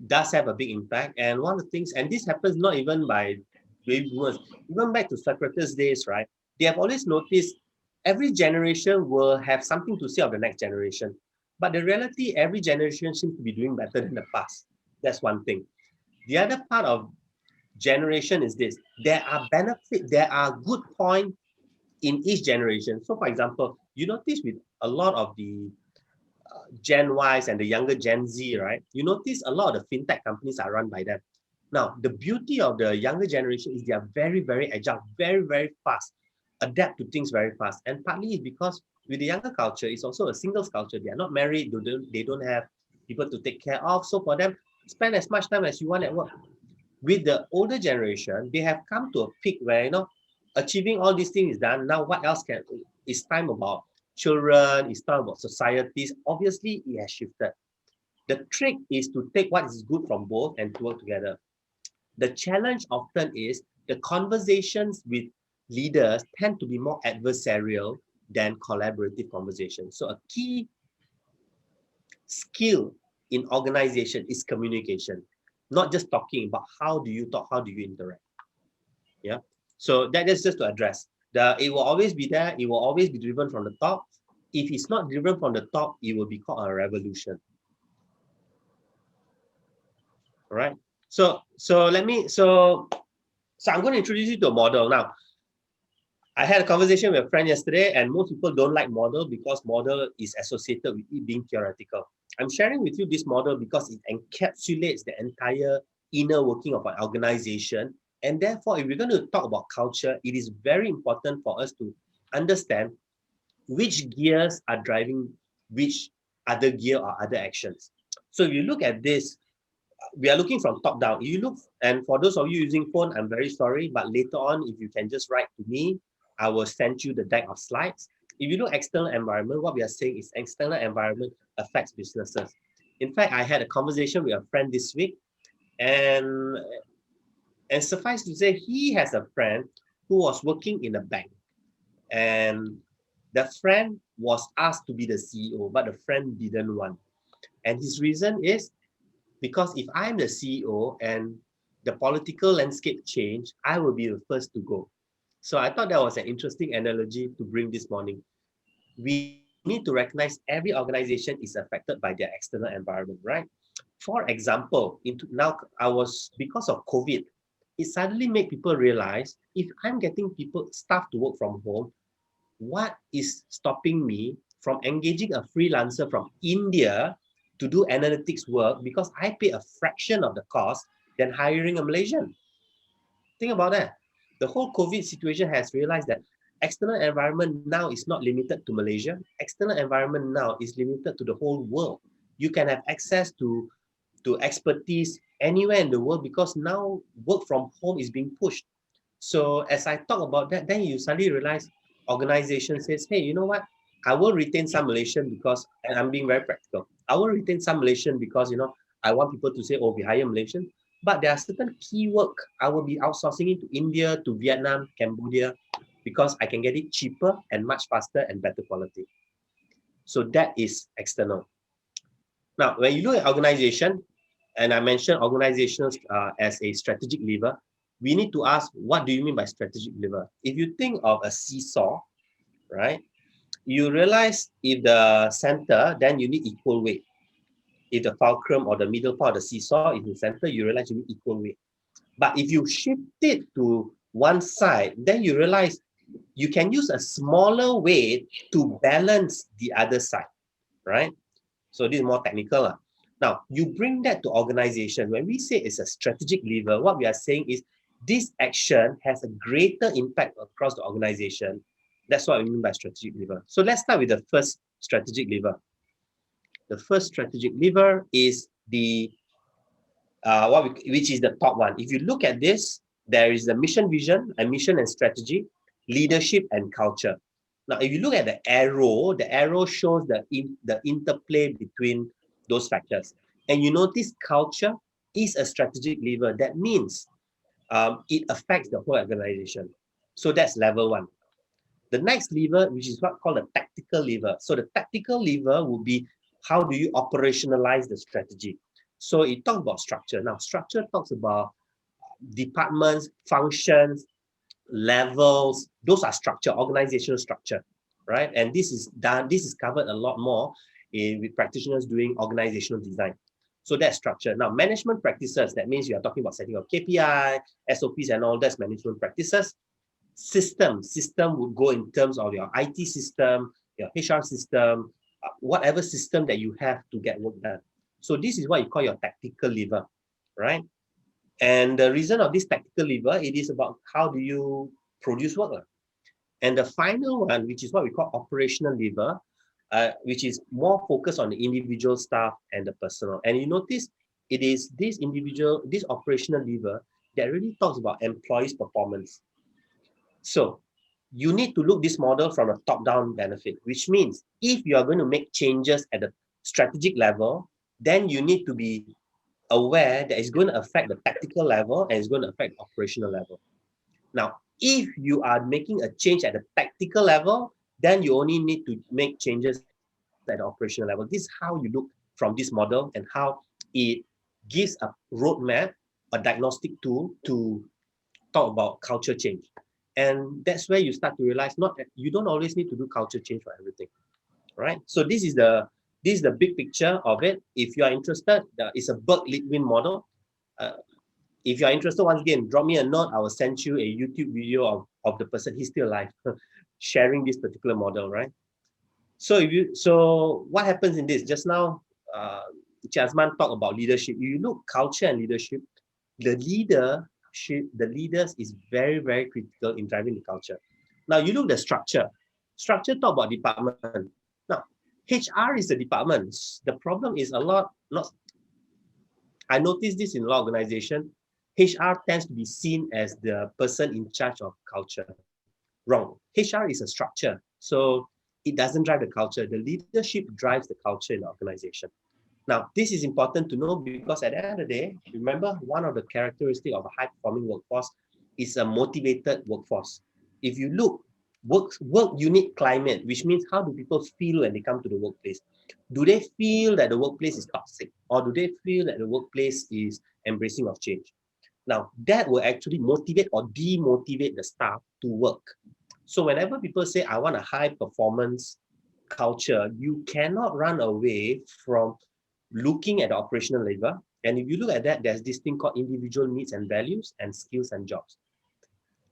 does have a big impact. And one of the things, and this happens not even by baby boomers, even back to Socrates' days, right? They have always noticed every generation will have something to say of the next generation. But the reality, every generation seems to be doing better than the past. That's one thing. The other part of generation is this: there are benefits, there are good points in each generation. So, for example, you notice with a lot of the Gen Ys and the younger Gen Z, right? You notice a lot of the fintech companies are run by them. Now, the beauty of the younger generation is they are very, very agile, very, very fast, adapt to things very fast. And partly it's because with the younger culture, it's also a singles culture. They are not married, they don't have people to take care of. So for them, spend as much time as you want at work. With the older generation, they have come to a peak where, achieving all these things is done. Now, what else it's time about children, it's time about societies. Obviously, it has shifted. The trick is to take what is good from both and to work together. The challenge often is the conversations with leaders tend to be more adversarial than collaborative conversations. So a key skill in organization is communication, not just talking, but how do you talk, how do you interact? Yeah. So that is just to address. It will always be there, it will always be driven from the top. If it's not driven from the top, it will be called a revolution. All right. So I'm going to introduce you to a model now. I had a conversation with a friend yesterday, and most people don't like model because model is associated with it being theoretical. I'm sharing with you this model because it encapsulates the entire inner working of an organization. And therefore, if we're going to talk about culture, it is very important for us to understand which gears are driving which other gear or other actions. So if you look at this, we are looking from top down. You look, and for those of you using phone, I'm very sorry, but later on, if you can just write to me, I will send you the deck of slides. If you look external environment, what we are saying is external environment affects businesses. In fact, I had a conversation with a friend this week, and suffice to say, he has a friend who was working in a bank, and the friend was asked to be the CEO, but the friend didn't want. And his reason is because if I'm the CEO and the political landscape change, I will be the first to go. So I thought that was an interesting analogy to bring this morning. We need to recognize every organization is affected by their external environment, right? For example, because of COVID, it suddenly made people realize if I'm getting staff to work from home, what is stopping me from engaging a freelancer from India to do analytics work because I pay a fraction of the cost than hiring a Malaysian? Think about that. The whole COVID situation has realized that external environment now is not limited to Malaysia. External environment now is limited to the whole world. You can have access to expertise anywhere in the world because now work from home is being pushed. So as I talk about that, then you suddenly realize organization says, hey, you know what? I will retain some Malaysian because, and I'm being very practical. I will retain some Malaysian because, I want people to say, oh, we hire Malaysian. But there are certain key work I will be outsourcing it to India, to Vietnam, Cambodia, because I can get it cheaper and much faster and better quality. So that is external. Now, when you look at organization, and I mentioned organizations as a strategic lever, we need to ask, what do you mean by strategic lever? If you think of a seesaw, right, you realize if the center, then you need equal weight. If the fulcrum or the middle part of the seesaw is in the center, you realize you need equal weight. But if you shift it to one side, then you realize you can use a smaller weight to balance the other side, right? So this is more technical. Now, you bring that to organization. When we say it's a strategic lever, what we are saying is this action has a greater impact across the organization. That's what we mean by strategic lever. So let's start with the first strategic lever. The first strategic lever is the which is the top one. If you look at this, there is the mission, vision, and mission and strategy, leadership and culture. Now, if you look at the arrow shows the interplay between those factors. And you notice culture is a strategic lever. That means it affects the whole organization. So that's level one. The next lever, which is what called a tactical lever. So the tactical lever will be how do you operationalize the strategy. So it talks about structure. Now, structure talks about departments, functions, levels. Those are structure, organizational structure, right? And this is done. This is covered a lot more with practitioners doing organizational design. So that's structure. Now, management practices. That means you are talking about setting up KPI, SOPs, and all that's management practices. System would go in terms of your IT system, your HR system, whatever system that you have to get work done. So this is what you call your tactical lever, right? And the reason of this tactical lever, it is about how do you produce work. And the final one, which is what we call operational lever, which is more focused on the individual staff and the personnel. And you notice it is this operational lever that really talks about employees' performance. So you need to look this model from a top-down benefit, which means if you are going to make changes at the strategic level, then you need to be aware that it's going to affect the tactical level and it's going to affect the operational level. Now, if you are making a change at the tactical level, then you only need to make changes at the operational level. This is how you look from this model and how it gives a roadmap, a diagnostic tool to talk about culture change. And that's where you start to realize you don't always need to do culture change for everything, right? So this is the big picture of it. If you are interested, it's a Berg Litwin model. Uh, if you are interested, once again, drop me a note. I will send you a YouTube video of the person. He's still alive, sharing this particular model, right? So what happens in this? Just now, Chasman talked about leadership. You look culture and leadership. The leaders is very, very critical in driving the culture. Now you look at the structure. Structure talk about department. Now, HR is the department. The problem is a lot, not I noticed this in a lot of organizations. HR tends to be seen as the person in charge of culture. Wrong. HR is a structure. So it doesn't drive the culture. The leadership drives the culture in the organization. Now, this is important to know because at the end of the day, remember, one of the characteristics of a high-performing workforce is a motivated workforce. If you look, work unit climate, which means how do people feel when they come to the workplace? Do they feel that the workplace is toxic? Or do they feel that the workplace is embracing of change? Now, that will actually motivate or demotivate the staff to work. So whenever people say, I want a high performance culture, you cannot run away from looking at the operational lever. And if you look at that, there's this thing called individual needs and values and skills and jobs.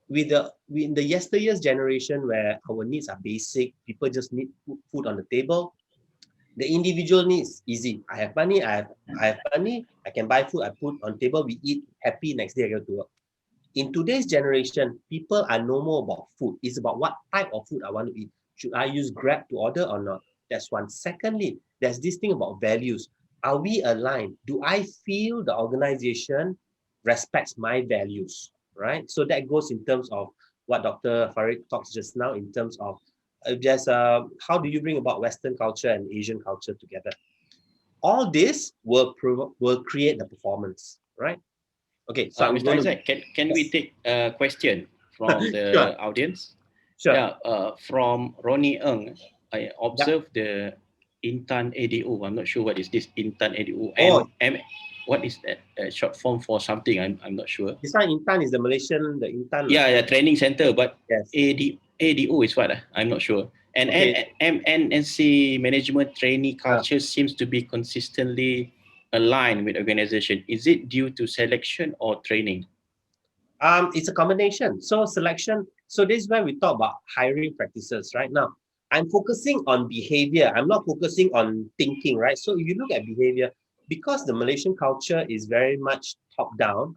In the yesteryear's generation where our needs are basic, people just need food on the table. The individual needs easy. I have money, I have money, I can buy food, I put on table, we eat happy, next day I go to work. In today's generation, people are no more about food. It's about what type of food I want to eat. Should I use Grab to order or not? That's one. Secondly, there's this thing about values. Are we aligned? Do I feel the organization respects my values? Right? So that goes in terms of what Dr. Farid talks just now in terms of how do you bring about Western culture and Asian culture together? All this will create the performance, right? Okay, so I'm Mr. going to. Isaac, can we Yes. take a question from Sure, the audience? sure. Yeah, from Ronnie Ng, I Yeah. observed the Intan ADO. I'm not sure what is this Intan ADO Oh, and what is that short form for something? I'm not sure. this one Intan is the Malaysian, the Intan. Yeah, yeah, training center, but Yes. ADO is what? I'm not sure. And Okay. MNC management trainee Uh, culture seems to be consistently aligned with organization. Is it due to selection or training? it's a combination. So selection. So this is where we talk about hiring practices. Right now, I'm focusing on behavior. I'm not focusing on thinking. Right. So if you look at behavior, because the Malaysian culture is very much top down,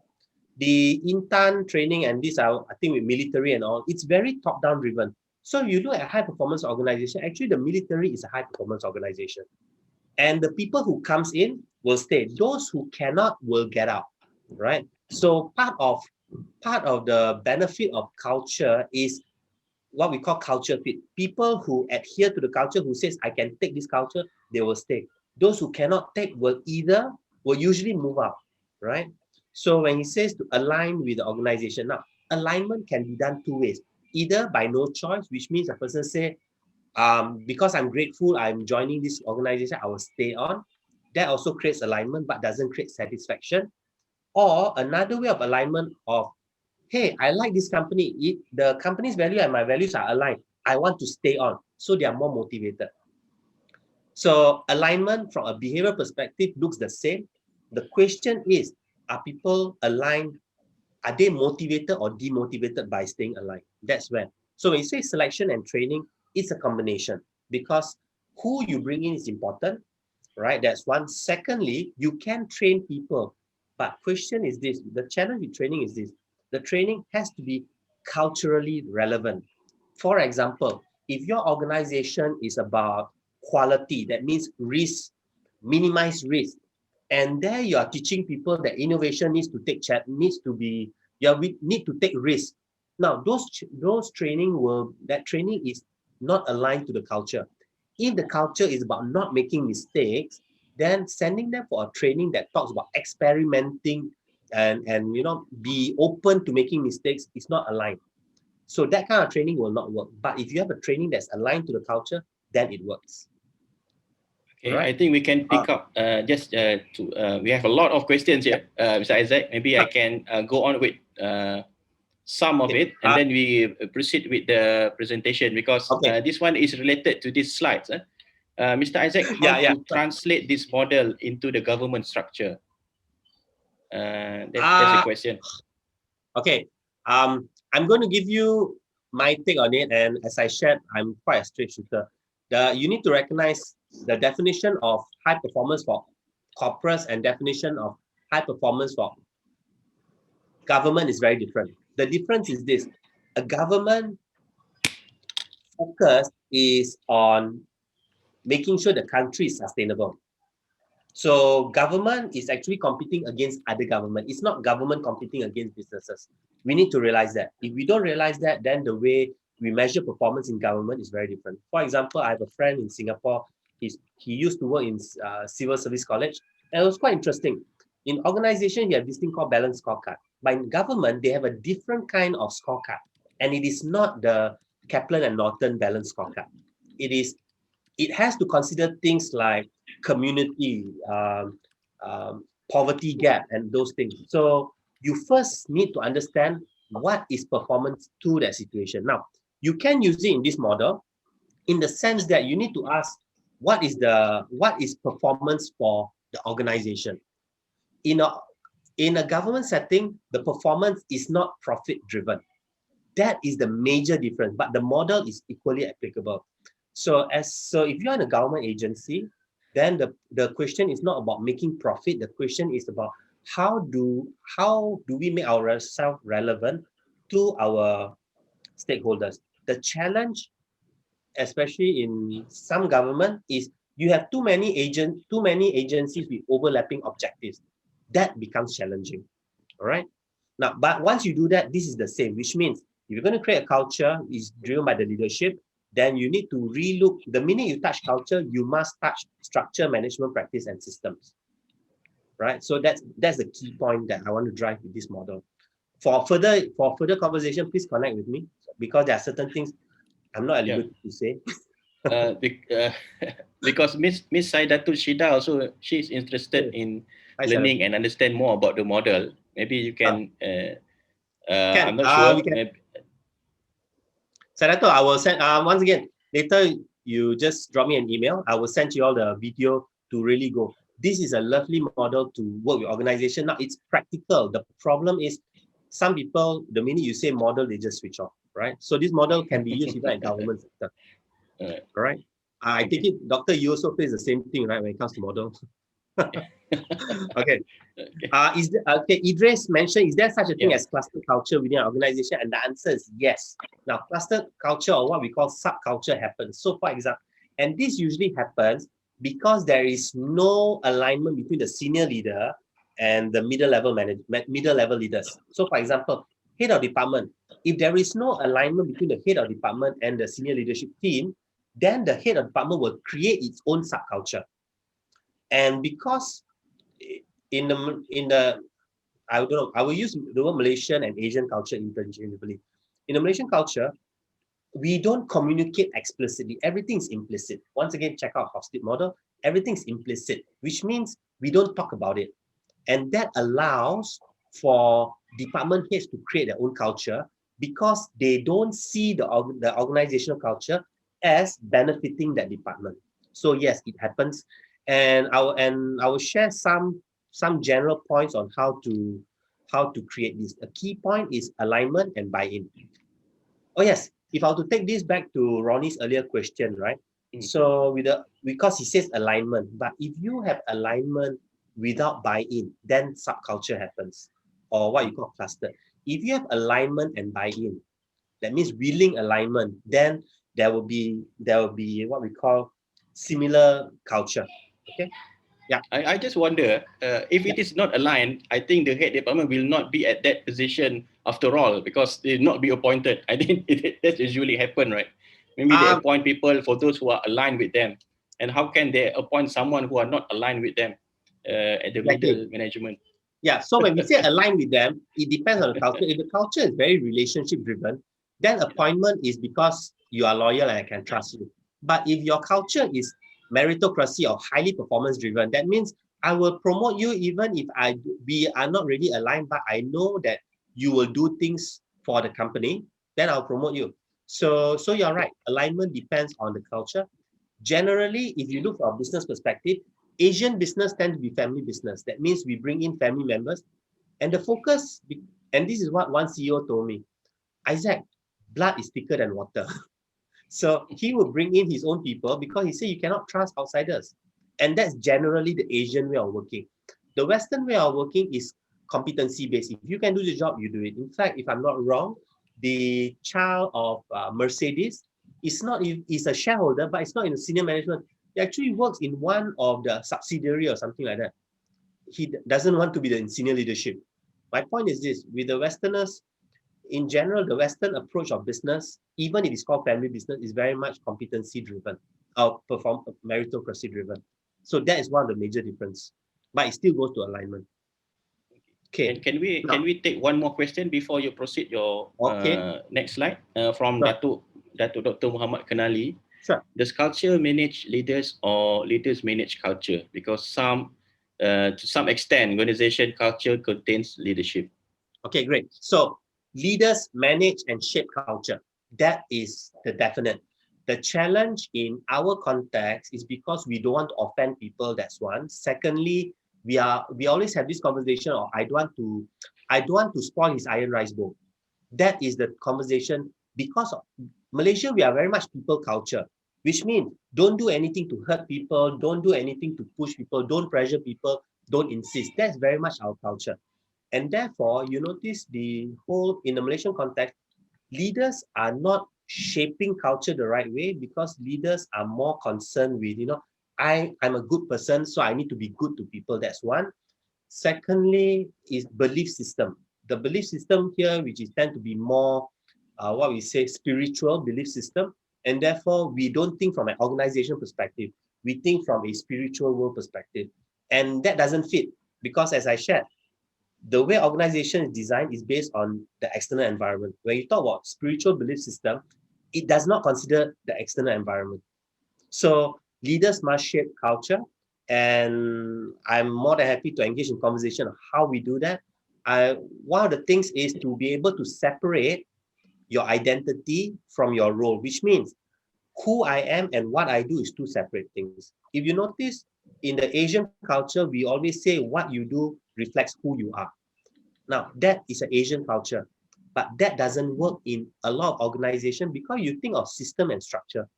the Intan training and this are, I think with military and all, it's very top down driven. So you look at high performance organization. Actually, the military is a high performance organization, and the people who comes in will stay. Those who cannot will get out. Right. So part of the benefit of culture is what we call culture fit. People who adhere to the culture, who says, I can take this culture, they will stay. Those who cannot take will usually move out, right? So when he says to align with the organization, now, alignment can be done two ways. Either by no choice, which means a person say, because I'm grateful, I'm joining this organization, I will stay on. That also creates alignment, but doesn't create satisfaction. Or another way of alignment of, hey, I like this company. The company's value and my values are aligned. I want to stay on. So they are more motivated. So alignment from a behavior perspective looks the same. The question is, are people aligned? Are they motivated or demotivated by staying aligned? That's where. So when you say selection and training, it's a combination because who you bring in is important, right? That's one. Secondly, you can train people, but question is this: the challenge with training is this: the training has to be culturally relevant. For example, if your organization is about quality, that means risk, minimize risk, and there you are teaching people that innovation needs to take needs to be we need to take risk. Now those training is not aligned to the culture. If the culture is about not making mistakes, then sending them for a training that talks about experimenting and be open to making mistakes is not aligned. So that kind of training will not work. But if you have a training that's aligned to the culture, then it works. All Okay, right. I think we can Uh, pick up just to we have a lot of questions yeah. here, Mr. Isaac. Maybe I can go on with some of Okay. it, and then we proceed with the presentation because Okay. this one is related to these slides. Mr. Isaac, Yeah. how Yeah. to translate this model into the government structure? That's a Uh, question. okay. I'm going to give you my take on it, and as I shared, I'm quite a straight shooter. You need to recognize the definition of high performance for corporates and definition of high performance for government is very different. The difference is this: a government focus is on making sure the country is sustainable. So government is actually competing against other government. It's not government competing against businesses. We need to realize that. If we don't realize that, then the way we measure performance in government is very different. For example, I have a friend in Singapore. He used to work in civil service college, and it was quite interesting. In organization, you have this thing called balance scorecard. But in government, they have a different kind of scorecard, and it is not the Kaplan and Norton balance scorecard. It is it has to consider things like community, poverty gap, and those things. So you first need to understand what is performance to that situation. Now, you can use it in this model in the sense that you need to ask what is performance for the organization. In a in a government setting, the performance is not profit driven. That is the major difference, but the model is equally applicable. So if you're in a government agency, then the question is not about making profit. The question is about how do we make ourselves relevant to our stakeholders. The challenge, especially in some government, is you have too many agencies with overlapping objectives. That becomes challenging. All right. Now, but once you do that, this is the same, which means if you're going to create a culture is driven by the leadership, then you need to relook. The minute you touch culture, you must touch structure, management, practice, and systems. right? So that's the key point that I want to drive with this model. For further conversation, please connect with me because there are certain things I'm not at Yeah. liberty to say. Uh, bec- uh, because Miss Saidatul Shida also, she's interested in Hi, Sarah. learning and understand more about the model. Maybe you Uh, can. can I'm not we sure. can Maybe, Sarato, I will send once again later. You just drop me an email. I will send you all the video to really go. This is a lovely model to work with organization. Now it's practical. The problem is some people, the minute you say model, they just switch off, right? So this model can be used even in government sector, uh, all right? I take okay. it, Doctor, you also face the same thing, right, when it comes to model. Okay. Okay. Okay, Idris mentioned, is there such a thing Yeah. as cluster culture within an organization? And the answer is yes. Now, cluster culture or what we call subculture happens. So, for example, and this usually happens because there is no alignment between the senior leader and the middle level leaders. So, for example, head of department, if there is no alignment between the head of department and the senior leadership team, then the head of department will create its own subculture. And because in the I don't know, I will use the word Malaysian and Asian culture interchangeably. In the Malaysian culture, we don't communicate explicitly. Everything's implicit. Once again, check out Hofstede model. Everything's implicit, which means we don't talk about it. And that allows for department heads to create their own culture because they don't see the organizational culture as benefiting that department. So yes, it happens. And I will share some general points on how to create this. A key point is alignment and buy-in. Oh yes, if I were to take this back to Ronnie's earlier question, right? Mm. So because he says alignment, but if you have alignment without buy-in, then subculture happens, or what you call cluster. If you have alignment and buy-in, that means willing alignment, then there will be what we call similar culture. Okay. Yeah. I just wonder if Yeah. it is not aligned. I think the head department will not be at that position after all because they will not be appointed. I think that usually happen, right? Maybe they Um. appoint people for those who are aligned with them. And how can they appoint someone who are not aligned with them at the Exactly. middle management? Yeah, so when we say align with them, it depends on the culture. If the culture is very relationship driven, then appointment is because you are loyal and I can trust you. But if your culture is meritocracy or highly performance driven, that means I will promote you even if we are not really aligned, but I know that you will do things for the company, then I'll promote you. So you're right. Alignment depends on the culture. Generally, if you look from a business perspective, Asian business tend to be family business. That means we bring in family members and the focus, and this is what one CEO told me, Isaac, blood is thicker than water. So he would bring in his own people because he said you cannot trust outsiders. And that's generally the Asian way of working. The Western way of working is competency based. If you can do the job, you do it. In fact, if I'm not wrong, the child of Mercedes is a shareholder, but it's not in the senior management. He actually works in one of the subsidiary or something like that. He doesn't want to be the senior leadership. My point is this: with the Westerners, in general, the Western approach of business, even if it's called family business, is very much competency driven, or meritocracy driven. So that is one of the major difference. But it still goes to alignment. Okay. Can Now, we take one more question before you proceed your okay. next slide from Sure. Datuk Dr. Muhammad Kenali? Sure. Does culture manage leaders or leaders manage culture? Because to some extent, organization culture contains leadership. Okay, great. So leaders manage and shape culture. That is the definite. The challenge in our context is because we don't want to offend people. That's one. Secondly, we always have this conversation of I don't want to spoil his iron rice bowl. That is the conversation because of Malaysia, we are very much people culture, which means don't do anything to hurt people, don't do anything to push people, don't pressure people, don't insist. That's very much our culture. And therefore, you notice the whole, in the Malaysian context, leaders are not shaping culture the right way because leaders are more concerned with, I'm a good person, so I need to be good to people. That's one. Secondly, is belief system. The belief system here, which is tend to be more, what we say, spiritual belief system. And therefore, we don't think from an organization perspective. We think from a spiritual world perspective. And that doesn't fit. Because as I shared, the way organization is designed is based on the external environment. When you talk about spiritual belief system, it does not consider the external environment. So leaders must shape culture, and I'm more than happy to engage in conversation on how we do that. One of the things is to be able to separate your identity from your role, which means who I am and what I do is two separate things. If you notice, in the Asian culture, we always say what you do reflects who you are. Now, that is an Asian culture, but that doesn't work in a lot of organizations because you think of system and structure.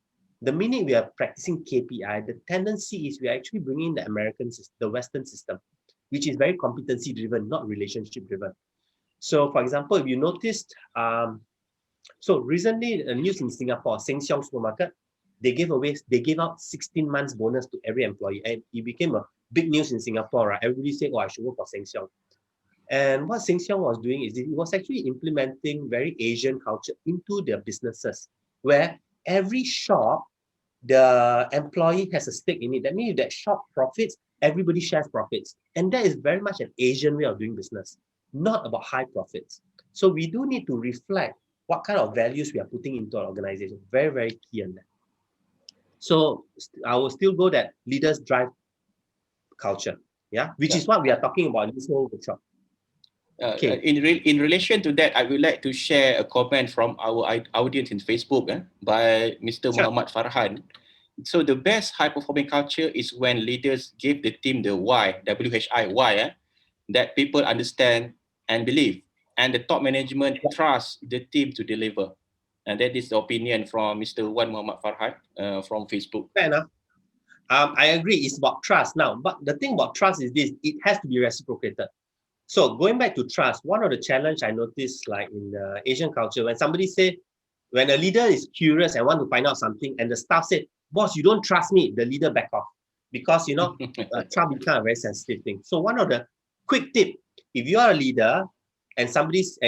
The minute we are practicing KPI, the tendency is we are actually bringing the American system, the Western system, which is very competency driven, not relationship driven. So, for example, if you noticed, so recently, news in Singapore, Sheng Siong supermarket, they gave out 16 months bonus to every employee, and it became a big news in Singapore. Right? Everybody said, "Oh, I should work for Sheng Siong." And what Sheng Siong was doing is it was actually implementing very Asian culture into their businesses, where every shop, the employee has a stake in it. That means that shop profits, everybody shares profits. And that is very much an Asian way of doing business, not about high profits. So we do need to reflect what kind of values we are putting into our organization. Very, very key on that. So I will still go that leaders drive culture. Yeah, which Yeah. is what we are talking about in this whole workshop. Okay. In relation to that, I would like to share a comment from our audience in Facebook by Mr. Sure. Muhammad Farhan. So the best high-performing culture is when leaders give the team the why, WHI, why, that people understand and believe, and the top management trust the team to deliver. And that is the opinion from Mr. Wan Muhammad Farhan from Facebook. Fair enough. I agree. It's about trust now. But the thing about trust is this: it has to be reciprocated. So going back to trust, one of the challenge I noticed, like in the Asian culture, when somebody say, when a leader is curious and want to find out something, and the staff said, "Boss, you don't trust me," the leader back off because trust becomes a very sensitive thing. So one of the quick tip: if you are a leader and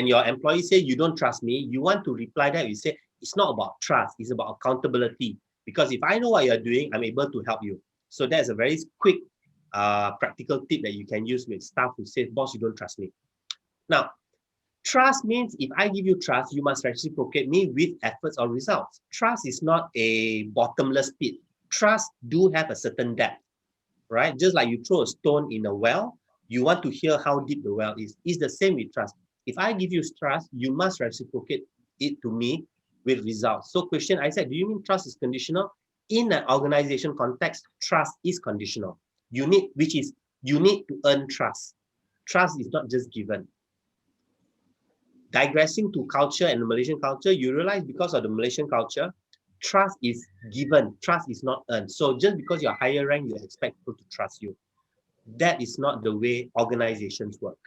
your employee say you don't trust me, you want to reply that you say it's not about trust, it's about accountability. Because if I know what you're doing, I'm able to help you. So that's a very quick practical tip that you can use with staff who says, "Boss, you don't trust me." Now, trust means if I give you trust, you must reciprocate me with efforts or results. Trust is not a bottomless pit. Trust do have a certain depth, right? Just like you throw a stone in a well, you want to hear how deep the well is. It's the same with trust. If I give you trust, you must reciprocate it to me with results. So question I said, do you mean trust is conditional? In an organization context, trust is conditional. You need to earn trust. Trust is not just given. Digressing to culture and the Malaysian culture, you realize because of the Malaysian culture, trust is given, trust is not earned. So just because you're higher rank, you expect people to trust you. That is not the way organizations work.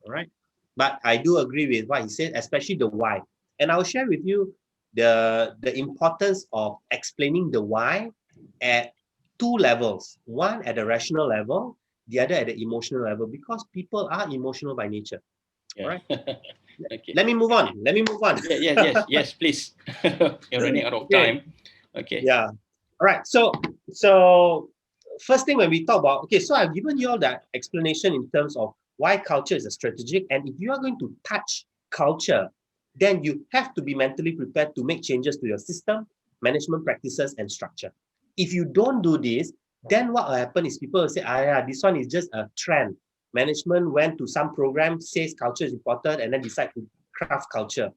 All right. But I do agree with what he said, especially the why. And I'll share with you the importance of explaining the why at two levels. One at the rational level, the other at the emotional level, because people are emotional by nature. Yeah. All right. Okay. Let me move on. Yes, please. You're running out of Okay. time. Okay. Yeah. All right. So first thing when we talk about, okay, so I've given you all that explanation in terms of why culture is a strategic. And if you are going to touch culture, then you have to be mentally prepared to make changes to your system, management practices, and structure. If you don't do this, then what will happen is people will say, yeah, this one is just a trend. Management went to some program, says culture is important, and then decide to craft culture.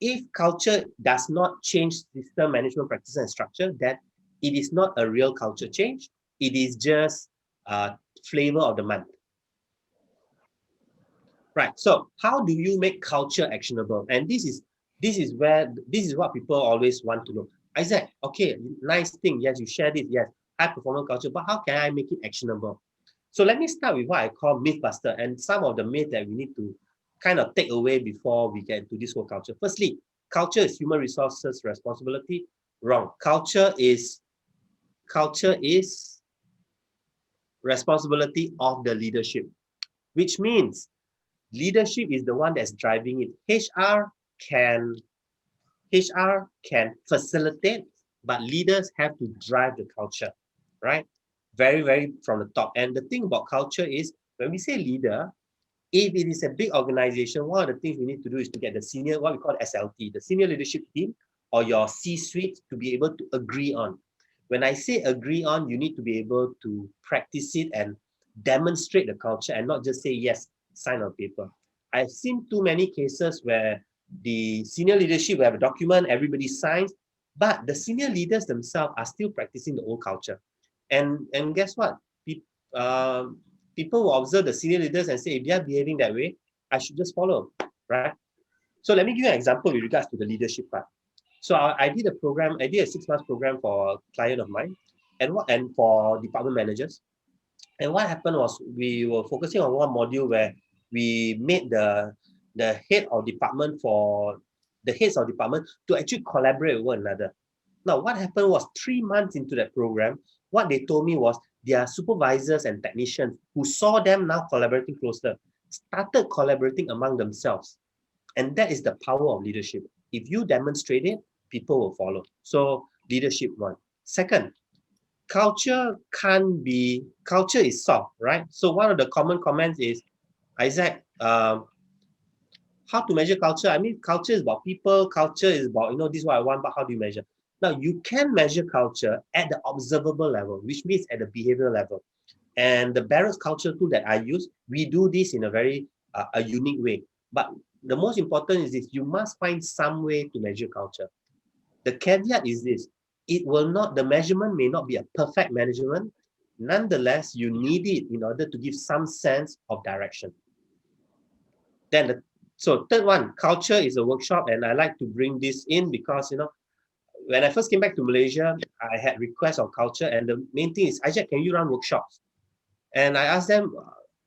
If culture does not change system management practices and structure, then it is not a real culture change. It is just a flavor of the month. Right. So how do you make culture actionable? And this is what people always want to know. Isaac, okay, nice thing. Yes, you share this. Yes, high performance culture, but how can I make it actionable? So let me start with what I call mythbuster and some of the myths that we need to kind of take away before we get into this whole culture. Firstly, culture is human resources responsibility. Wrong. Culture is responsibility of the leadership, which means leadership is the one that's driving it. Can HR can facilitate, but leaders have to drive the culture, right? Very, very from the top. And the thing about culture is When we say leader, if it is a big organization, one of the things we need to do is to get the senior, what we call SLT, the senior leadership team or your C-suite to be able to agree on. When I say agree on, you need to be able to practice it and demonstrate the culture and not just say yes, sign on paper. I've seen too many cases where the senior leadership will have a document, everybody signs, but the senior leaders themselves are still practicing the old culture. And guess what? People will observe the senior leaders and say, if they are behaving that way, I should just follow, right? So let me give you an example with regards to the leadership part. So I did a program, I did a 6 month program for a client of mine and for department managers. And what happened was we were focusing on one module where we made the head of department for the heads of department to actually collaborate with one another. Now, what happened was 3 months into that program, what they told me was their supervisors and technicians who saw them now collaborating closer started collaborating among themselves. And that is the power of leadership. If you demonstrate it, people will follow. So leadership one. Second, culture is soft, right? So one of the common comments is, Isaac, how to measure culture? I mean, culture is about people, culture is about, this is what I want, but how do you measure? Now, you can measure culture at the observable level, which means at the behavioral level. And the Barrett's culture tool that I use, we do this in a very a unique way. But the most important is this, you must find some way to measure culture. The caveat is this, the measurement may not be a perfect measurement. Nonetheless, you need it in order to give some sense of direction. So third one, culture is a workshop, and I like to bring this in because, when I first came back to Malaysia, I had requests of culture, and the main thing is, Ajak, can you run workshops? And I asked them,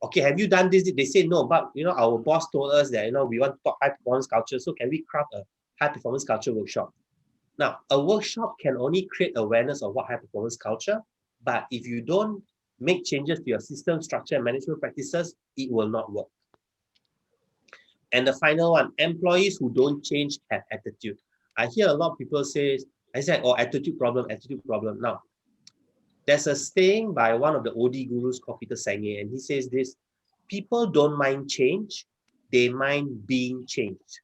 okay, have you done this? They say no, but our boss told us that we want to talk high performance culture, so can we craft a high performance culture workshop? Now, a workshop can only create awareness of what high performance culture, but if you don't make changes to your system, structure, and management practices, it will not work. And the final one, employees who don't change have attitude. I hear a lot of people say, I said, oh, attitude problem, attitude problem. Now, there's a saying by one of the OD gurus called Peter Senge, and he says this, people don't mind change, they mind being changed,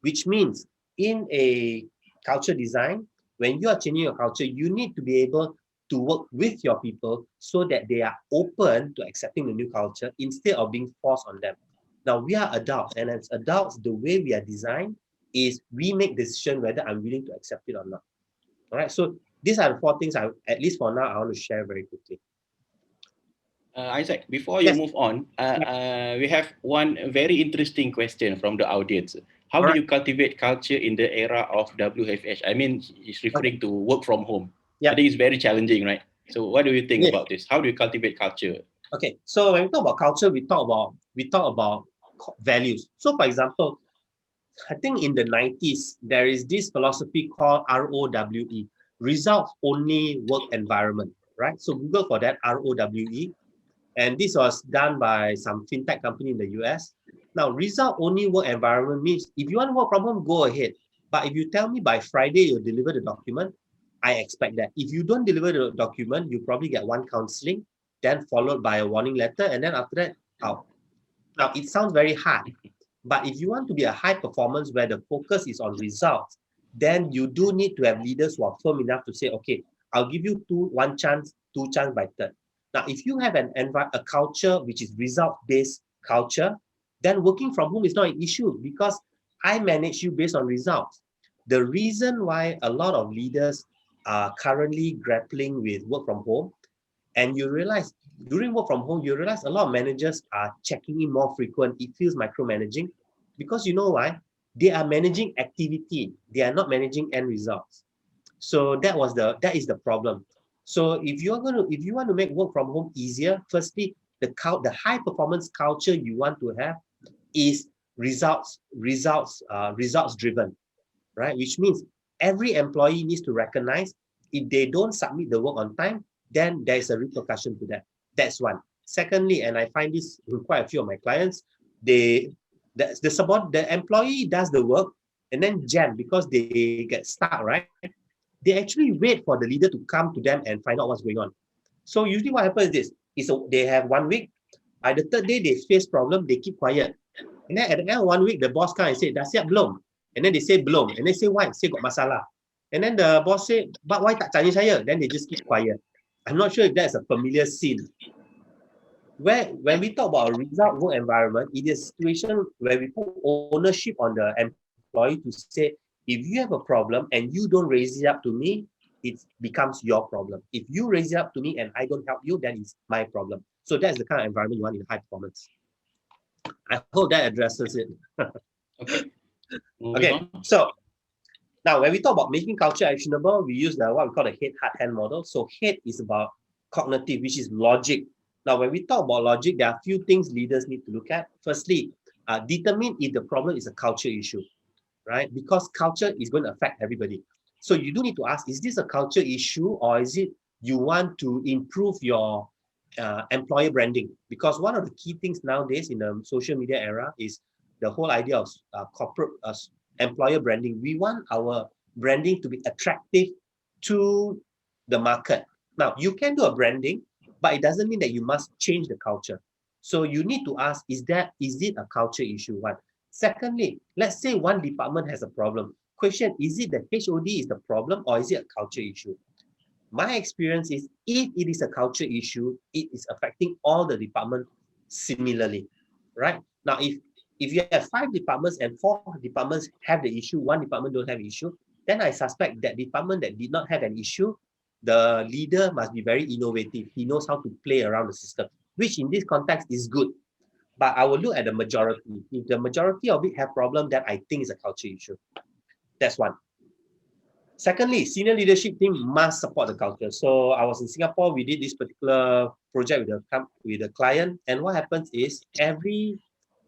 which means in a culture design, when you are changing your culture, you need to be able to work with your people so that they are open to accepting the new culture instead of being forced on them. Now, we are adults, and as adults, the way we are designed is we make decision whether I'm willing to accept it or not. All right, so these are the 4 things, at least for now, I want to share very quickly. Isaac, before you Yes. move on, we have one very interesting question from the audience. How All do right. you cultivate culture in the era of WFH? I mean, he's referring to work from home. Yeah. I think it's very challenging, right? So what do you think Yes. about this? How do you cultivate culture? Okay, so when we talk about culture, we talk about values. So, for example, I think in the 90s, there is this philosophy called ROWE, results only work environment, right? So Google for that, ROWE. And this was done by some fintech company in the US. Now, result only work environment means if you want to work from home, go ahead. But if you tell me by Friday you'll deliver the document, I expect that. If you don't deliver the document, you probably get one counseling, then followed by a warning letter, and then after that, out. Now, it sounds very hard, but if you want to be a high performance where the focus is on results, then you do need to have leaders who are firm enough to say, okay, I'll give you one chance, 2 chance by third. Now, if you have a culture which is result-based culture, then working from home is not an issue because I manage you based on results. The reason why a lot of leaders are currently grappling with work from home, and you realize during work from home, you realize a lot of managers are checking in more frequent. It feels micromanaging because you know why? They are managing activity. They are not managing end results. So that is the problem. So if you want to make work from home easier, firstly, the high performance culture you want to have is results driven, right? Which means every employee needs to recognize if they don't submit the work on time, then there is a repercussion to that. That's one. Secondly, and I find this with quite a few of my clients, the employee does the work and then jam because they get stuck, right? They actually wait for the leader to come to them and find out what's going on. So usually what happens is this, they have 1 week, By the third day, they face problem, they keep quiet. And then at the end of 1 week, the boss comes and say, dah siap belum? And then they say belum. And they say, why? Say got masalah. And then the boss say, but why tak tanya saya? Then they just keep quiet. I'm not sure if that's a familiar scene. Where when we talk about a result work environment, it is a situation where we put ownership on the employee to say, if you have a problem and you don't raise it up to me, it becomes your problem. If you raise it up to me and I don't help you, then it's my problem. So that's the kind of environment you want in high performance. I hope that addresses it. Okay. Okay, so now when we talk about making culture actionable, we use what we call the head, heart, hand model. So head is about cognitive, which is logic. Now, when we talk about logic, there are a few things leaders need to look at. Firstly, determine if the problem is a culture issue, right? Because culture is going to affect everybody. So you do need to ask, is this a culture issue or is it you want to improve your employer branding? Because one of the key things nowadays in the social media era is the whole idea of corporate employer branding. We want our branding to be attractive to the market. Now, you can do a branding, but it doesn't mean that you must change the culture. So you need to ask, is it a culture issue? One. Secondly, let's say one department has a problem. Question, is it the HOD is the problem or is it a culture issue? My experience is if it is a culture issue, it is affecting all the departments similarly, right? Now, if you have 5 departments and 4 departments have the issue, 1 department don't have issue, then I suspect that department that did not have an issue, the leader must be very innovative. He knows how to play around the system, which in this context is good. But I will look at the majority. If the majority of it have problem, then I think it's a culture issue. That's one. Secondly, senior leadership team must support the culture. So I was in Singapore, we did this particular project with the client. And what happens is every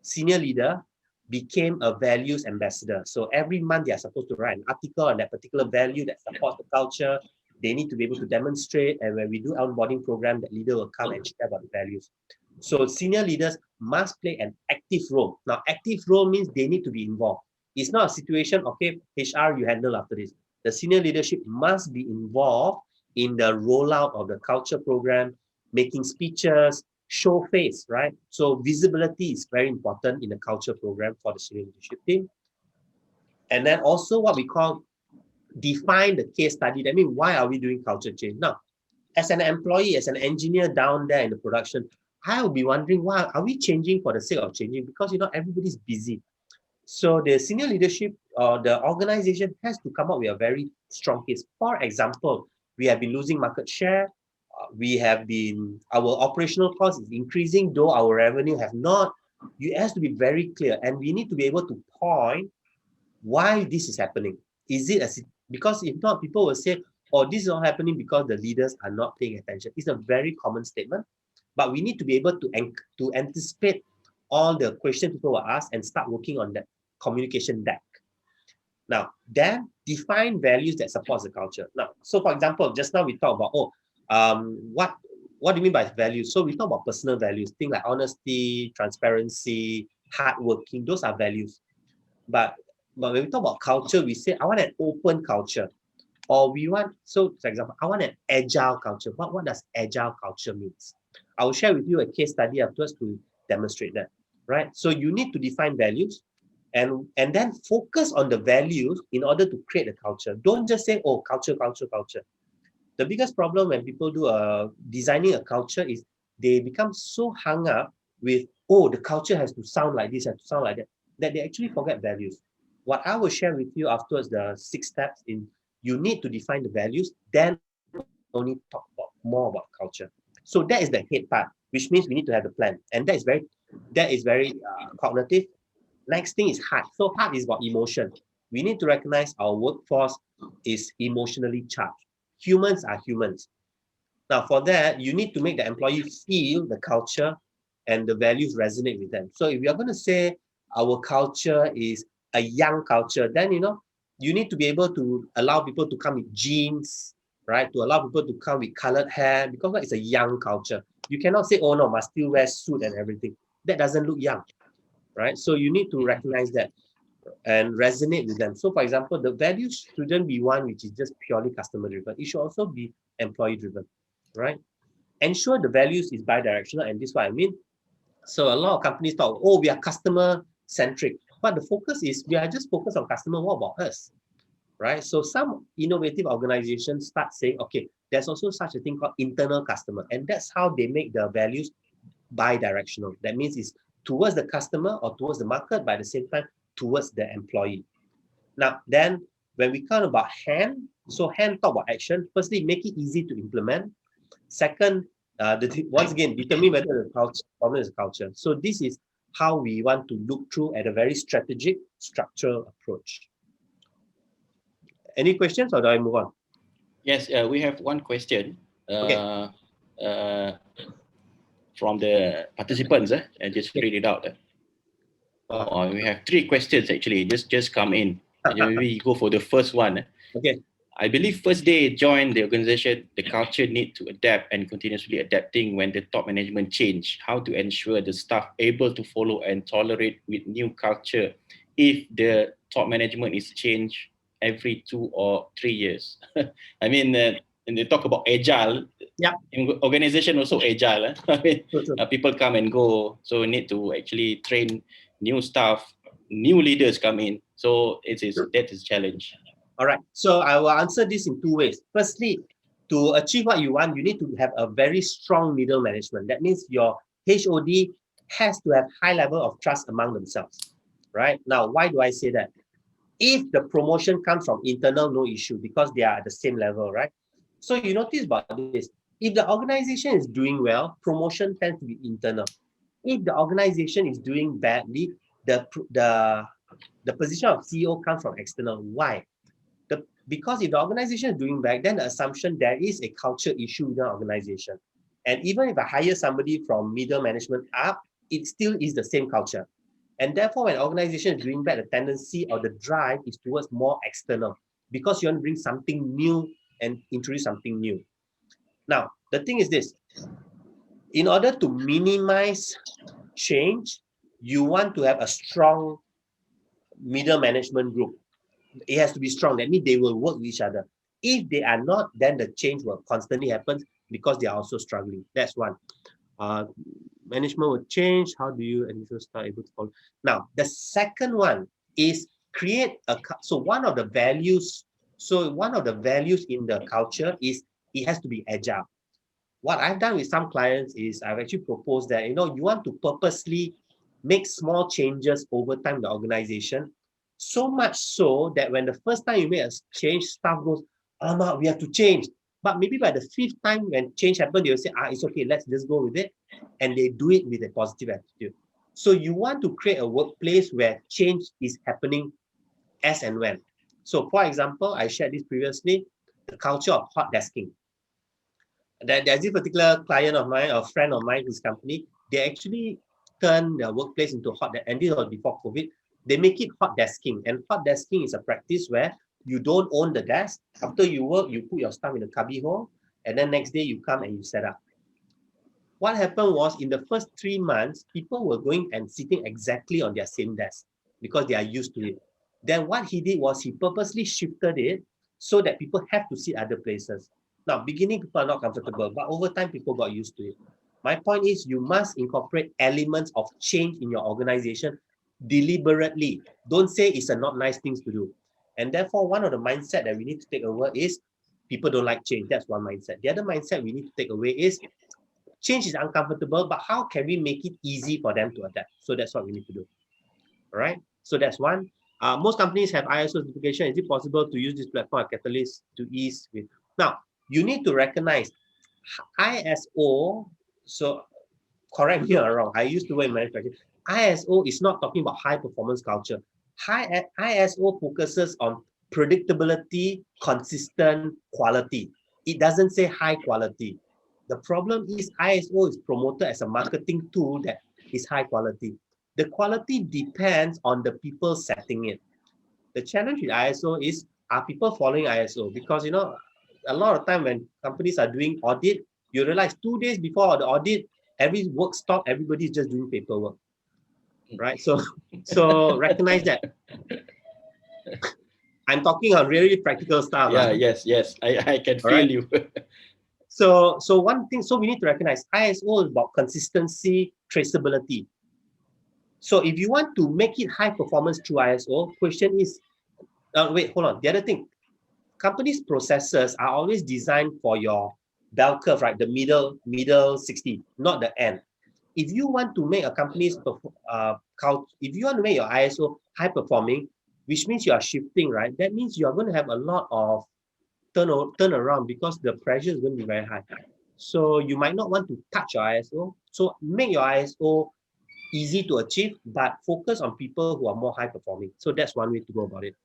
senior leader became a values ambassador. So every month they are supposed to write an article on that particular value that supports the culture. They need to be able to demonstrate. And when we do onboarding program, that leader will come and share about the values. So senior leaders must play an active role. Now, active role means they need to be involved. It's not a situation, okay, HR, you handle after this. The senior leadership must be involved in the rollout of the culture program, making speeches, show face, right? So visibility is very important in the culture program for the senior leadership team. And then also what we call define the case study. That means why are we doing culture change? Now, as an employee, as an engineer down there in the production, I will be wondering, why are we changing for the sake of changing? Because, everybody's busy. So the senior leadership or the organization has to come up with a very strong case. For example, we have been losing market share. Our operational cost is increasing, though our revenue have not. It has to be very clear. And we need to be able to point why this is happening. Because if not, people will say, oh, this is not happening because the leaders are not paying attention. It's a very common statement, but we need to be able to anticipate all the questions people will ask and start working on that communication deck. Now, then define values that supports the culture. Now, so for example, just now we talked about, what do you mean by values? So we talk about personal values, things like honesty, transparency, hardworking, those are values. But when we talk about culture, we say, I want an open culture. Or for example, I want an agile culture. What does agile culture means? I will share with you a case study afterwards to demonstrate that, right? So you need to define values and then focus on the values in order to create a culture. Don't just say, oh, culture. The biggest problem when people do designing a culture is they become so hung up with, oh, the culture has to sound like this, has to sound like that they actually forget values. What I will share with you afterwards, the 6 steps in you need to define the values, then only talk about more about culture. So that is the head part, which means we need to have the plan. And that is very cognitive. Next thing is heart. So heart is about emotion. We need to recognize our workforce is emotionally charged. Humans are humans. Now, for that, you need to make the employee feel the culture and the values resonate with them. So if you're going to say our culture is a young culture, then, you need to be able to allow people to come with jeans, right? To allow people to come with colored hair, because it's a young culture. You cannot say, oh no, must still wear suit and everything. That doesn't look young, right? So you need to recognize that and resonate with them. So for example, the values shouldn't be one which is just purely customer driven. It should also be employee driven, right? Ensure the values is bi-directional, and this is what I mean. So a lot of companies talk, oh, we are customer centric, but the focus is we are just focused on customer. What about us? Right? So some innovative organizations start saying, okay, there's also such a thing called internal customer, and that's how they make the values bi-directional. That means it's towards the customer or towards the market, by the same time towards the employee. Now, then when we count about hand, so hand talk about action. Firstly, make it easy to implement. Second, once again, determine whether the problem is culture. So this is how we want to look through at a very strategic, structural approach. Any questions or do I move on? Yes, we have one question Okay. uh, from the participants. And just read it out. We have three questions actually. Just come in. Maybe go for the first one. Okay. I believe first day join the organization, the culture need to adapt and continuously adapting when the top management change. How to ensure the staff able to follow and tolerate with new culture if the top management is changed every 2 or 3 years. I mean, when they talk about agile, yeah, organization also agile. I mean, true. People come and go, so we need to actually train new staff, new leaders come in. So that is a challenge. All right. So I will answer this in two ways. Firstly, to achieve what you want, you need to have a very strong middle management. That means your HOD has to have high level of trust among themselves. Right? Now, why do I say that? If the promotion comes from internal, no issue because they are at the same level, right? So you notice about this. If the organization is doing well, promotion tends to be internal. If the organization is doing badly, the position of CEO comes from external. Why? Because if the organization is doing bad, then the assumption there is a culture issue in the organization. And even if I hire somebody from middle management up, it still is the same culture. And therefore, when an organization is doing bad, the tendency or the drive is towards more external because you want to bring something new and introduce something new. Now, the thing is this. In order to minimize change, you want to have a strong middle management group. It has to be strong. That means they will work with each other. If they are not, then the change will constantly happen because they are also struggling. That's one. Management will change. How do you start able to follow? Now, the second one is create so one of the values in the culture is it has to be agile. What I've done with some clients is I've actually proposed that, you want to purposely make small changes over time in the organization, so much so that when the first time you make a change, staff goes, we have to change. But maybe by the fifth time when change happens, they'll say, it's okay, let's just go with it. And they do it with a positive attitude. So you want to create a workplace where change is happening as and when. So for example, I shared this previously, the culture of hot desking. There's this particular client of mine, a friend of mine, his company, they actually turn their workplace into hot, and this was before COVID. They make it hot desking, and hot desking is a practice where you don't own the desk. After you work, you put your stuff in the cubby hole, and then next day you come and you set up. What happened was in the first 3 months, people were going and sitting exactly on their same desk because they are used to it. Then what he did was he purposely shifted it so that people have to sit other places. Now, beginning people are not comfortable, but over time people got used to it. My point is you must incorporate elements of change in your organization deliberately. Don't say it's a not nice things to do. And therefore, one of the mindset that we need to take over is people don't like change. That's one mindset. The other mindset we need to take away is change is uncomfortable, but how can we make it easy for them to adapt? So that's what we need to do. All right. So that's one. Most companies have ISO certification. Is it possible to use this platform as catalyst to ease with? Now, you need to recognize ISO. So correct me if I'm wrong. I used to work in manufacturing. ISO is not talking about high performance culture. ISO focuses on predictability, consistent quality. It doesn't say high quality. The problem is ISO is promoted as a marketing tool that is high quality. The quality depends on the people setting it. The challenge with ISO is, are people following ISO? Because, a lot of time when companies are doing audit, you realize 2 days before the audit, every work stop, everybody's just doing paperwork, right? So recognize that. I'm talking on really practical stuff. Yeah, yes. I can feel right? you. So one thing, so we need to recognize ISO is about consistency, traceability. So if you want to make it high performance through ISO, question is, wait, hold on. The other thing, companies' processes are always designed for your bell curve, right? The middle 60, not the end. If you want to make a company's if you want to make your ISO high performing, which means you are shifting, right? That means you are going to have a lot of turnaround because the pressure is going to be very high. So you might not want to touch your ISO. So make your ISO easy to achieve, but focus on people who are more high performing. So that's one way to go about it.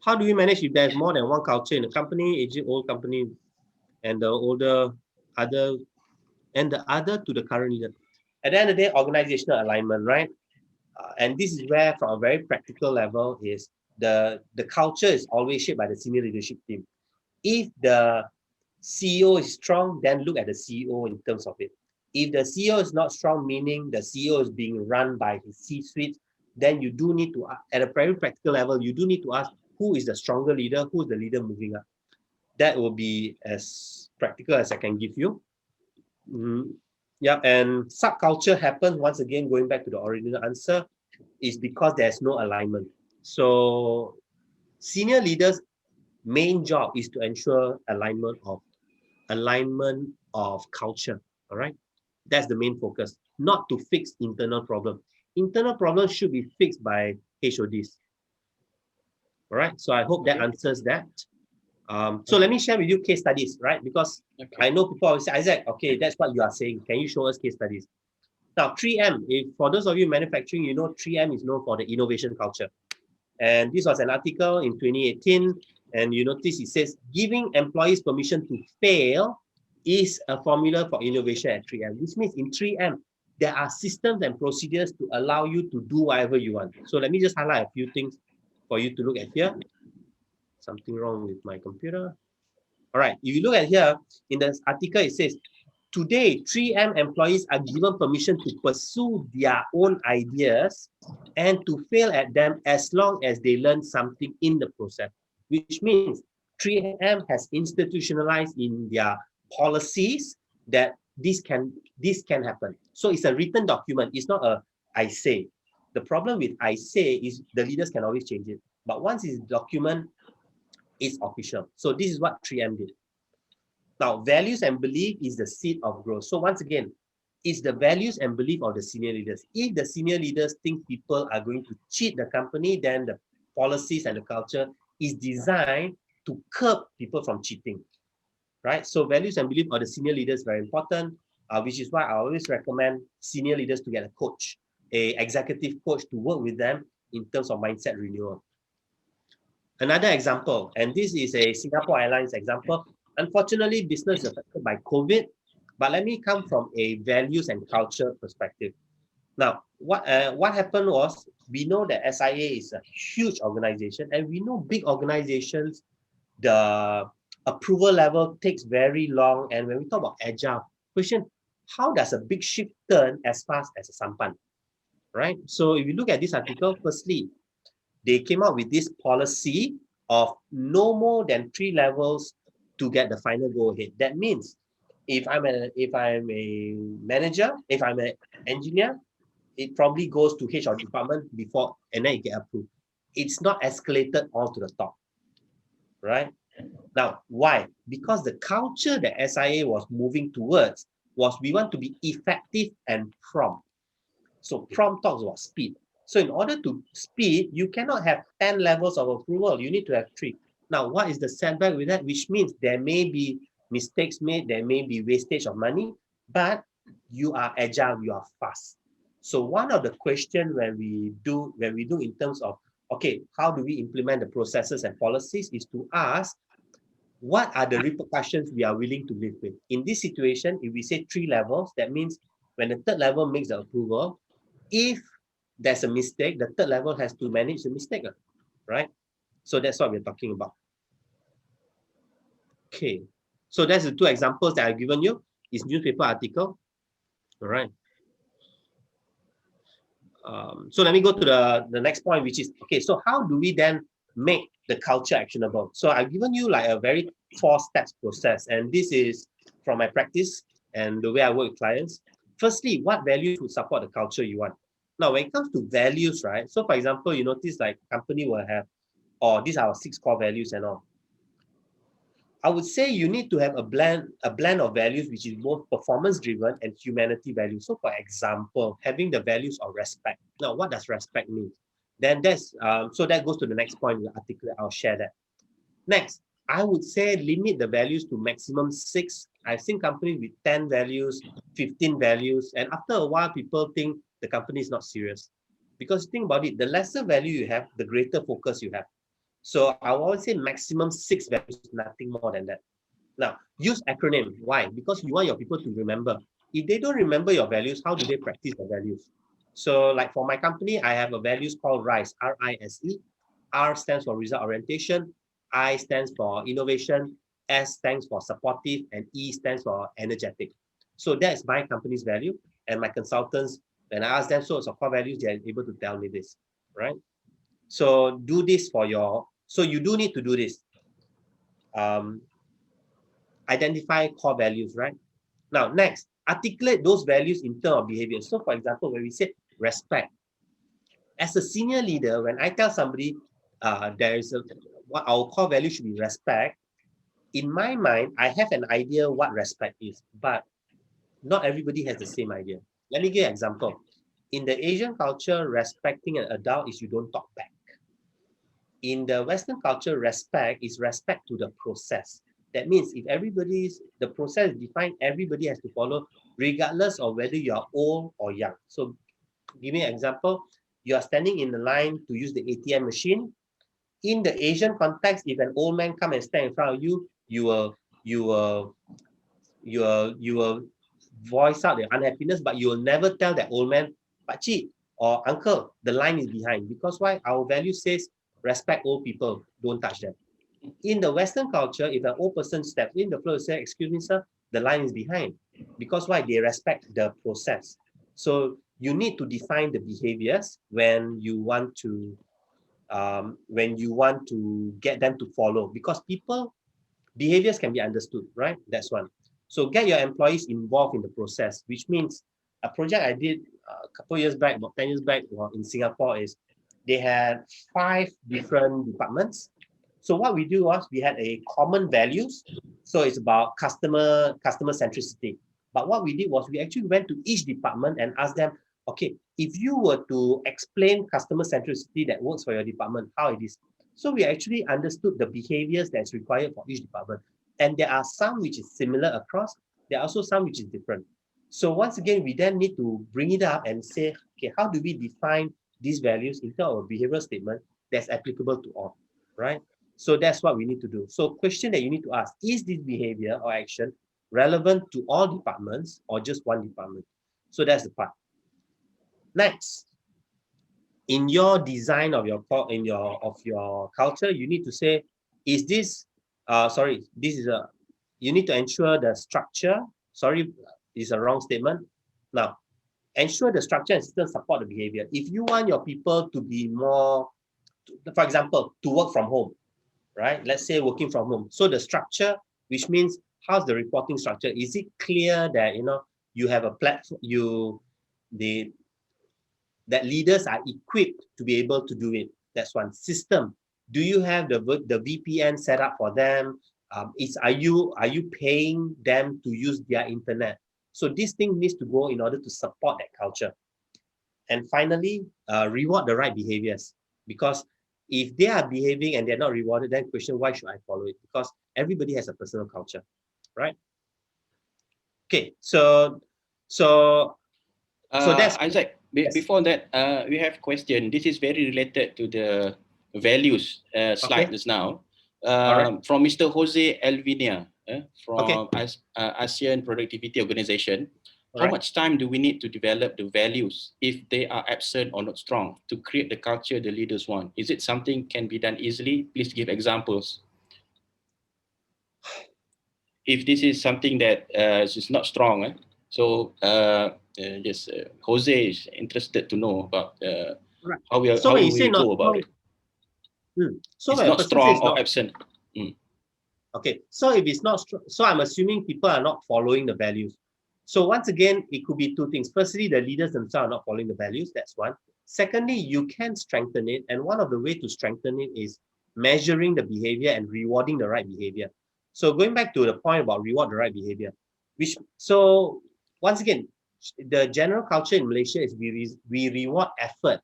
How do we manage if there's more than one culture in a company, aging old company, and the older other, and the other to the current leader? At the end of the day, organizational alignment, right? And this is where, from a very practical level, is the culture is always shaped by the senior leadership team. If the CEO is strong, then look at the CEO in terms of it. If the CEO is not strong, meaning the CEO is being run by his C-suite, then you do need to, at a very practical level, you do need to ask who is the stronger leader, who is the leader moving up. That will be as practical as I can give you. Yeah, and subculture happens, once again, going back to the original answer, is because there's no alignment. So senior leaders' main job is to ensure alignment of culture. All right, that's the main focus, not to fix internal problem. Internal problems should be fixed by HODs. All right, so I hope that answers that. So let me share with you case studies, right? Because I know people always say, Isaac, okay, that's what you are saying. Can you show us case studies? Now, 3M, for those of you manufacturing, you know 3M is known for the innovation culture. And this was an article in 2018. And you notice it says, giving employees permission to fail is a formula for innovation at 3M. This means in 3M, there are systems and procedures to allow you to do whatever you want. So let me just highlight a few things for you to look at here. Something wrong with my computer. All right, if you look at here, in this article, it says, today, 3M employees are given permission to pursue their own ideas and to fail at them as long as they learn something in the process, which means 3M has institutionalized in their policies that this can happen. So it's a written document. It's not a I say. The problem with I say is the leaders can always change it. But once it's document, it's official. So this is what 3M did. Now, values and belief is the seed of growth. So once again, it's the values and belief of the senior leaders. If the senior leaders think people are going to cheat the company, then the policies and the culture is designed to curb people from cheating, right? So values and belief of the senior leaders is very important, which is why I always recommend senior leaders to get a coach, a executive coach to work with them in terms of mindset renewal. Another example, and this is a Singapore Airlines example. Unfortunately, business is affected by COVID, but let me come from a values and culture perspective. Now, what happened was, we know that SIA is a huge organization, and we know big organizations, the approval level takes very long. And when we talk about agile, question, how does a big ship turn as fast as a sampan, right? So if you look at this article, firstly, they came up with this policy of no more than 3 levels to get the final go ahead. That means if I'm a manager, if I'm an engineer, it probably goes to HR department before, and then it get approved. It's not escalated all to the top, right? Now, why? Because the culture that SIA was moving towards was, we want to be effective and prompt. So prompt talks about speed. So in order to speed, you cannot have 10 levels of approval. You need to have 3. Now, what is the setback with that? Which means there may be mistakes made, there may be wastage of money, but you are agile, you are fast. So one of the questions when we do in terms of, okay, how do we implement the processes and policies, is to ask, what are the repercussions we are willing to live with? In this situation, if we say 3 levels, that means when the 3rd level makes the approval, if there's a mistake, the 3rd level has to manage the mistake, right? So that's what we're talking about. Okay, so that's the 2 examples that I've given you. It's newspaper article. All right. So let me go to the next point, which is, okay, so how do we then make the culture actionable? So I've given you like a very 4 steps process, and this is from my practice and the way I work with clients. Firstly, what values would support the culture you want? Now, when it comes to values, right? So, for example, you notice like company will have, or these are our 6 core values and all. I would say you need to have a blend of values which is both performance driven and humanity values. So, for example, having the values of respect. Now, what does respect mean? Then that's so that goes to the next point in the article. I'll share that. Next, I would say limit the values to maximum 6. I've seen companies with 10 values, 15 values, and after a while, people think the company is not serious. Because think about it, the lesser value you have, the greater focus you have. So I will always say maximum 6 values, nothing more than that. Now, use acronym. Why? Because you want your people to remember. If they don't remember your values, how do they practice the values? So like for my company, I have a values called RISE, R-I-S-E. R stands for result orientation, I stands for innovation, S stands for supportive, and E stands for energetic. So that's my company's value. And my consultants, when I ask them, so it's a core values, they're able to tell me this, right? So do this for so you do need to do this. Um, Identify core values, right? Now, next, articulate those values in terms of behavior. So, for example, when we say respect, as a senior leader, when I tell somebody what our core value should be respect, in my mind, I have an idea what respect is, but not everybody has the same idea. Let me give you an example. In the Asian culture, respecting an adult is you don't talk back. In the Western culture, respect is respect to the process. That means if the process is defined, everybody has to follow, regardless of whether you are old or young. So give me an example. You are standing in the line to use the ATM machine. In the Asian context, if an old man come and stand in front of you, you will, you will voice out the unhappiness, but you will never tell that old man, Pakcik or uncle, the line is behind. Because why? Our value says respect old people, don't touch them. In the Western culture, if an old person steps in, the floor will say, excuse me, sir, the line is behind. Because why? They respect the process. So you need to define the behaviors when you want to get them to follow. Because behaviors can be understood, right? That's one. So get your employees involved in the process, which means a project I did a couple years back, about 10 years back, in Singapore is they had 5 different departments. So what we do was we had a common values. So it's about customer centricity. But what we did was we actually went to each department and asked them, okay, if you were to explain customer centricity that works for your department, how it is. So we actually understood the behaviors that's required for each department. And there are some which is similar across. There are also some which is different. So once again, we then need to bring it up and say, okay, how do we define these values in terms of a behavioral statement that's applicable to all, right? So that's what we need to do. So question that you need to ask, is this behavior or action relevant to all departments or just one department? So that's the part. Next, in your design of your culture, you need to say, is this you need to ensure the structure. Sorry, is a wrong statement. Now, ensure the structure and system support the behavior. If you want your people to be more, for example, to work from home, right? Let's say working from home. So the structure, which means how's the reporting structure? Is it clear that you have a platform, that leaders are equipped to be able to do it? That's one. System. Do you have the VPN set up for them? Are you paying them to use their internet? So this thing needs to go in order to support that culture. And finally, reward the right behaviors. Because if they are behaving and they're not rewarded, then question, why should I follow it? Because everybody has a personal culture, right? Okay, so that's Isaac, yes. before that, we have question. This is very related to the values slide Okay, just now. all right. From Mr. Jose Elvinia Okay, from ASEAN Productivity Organization. all How right. much time do we need to develop the values if they are absent or not strong to create the culture the leaders want? Is it something can be done easily? Please give examples. If this is something that is not strong, yes, Jose is interested to know about All right. So how when you will say we not go about strong, it. so It's when a not person strong says or not absent. Mm. okay, so if it's not strong, so I'm assuming people are not following the values. So once again, it could be two things. Firstly, the leaders themselves are not following the values. That's one. Secondly, you can strengthen it. And one of the ways to strengthen it is measuring the behavior and rewarding the right behavior. So going back to the point about reward the right behavior, so once again, the general culture in Malaysia is we reward effort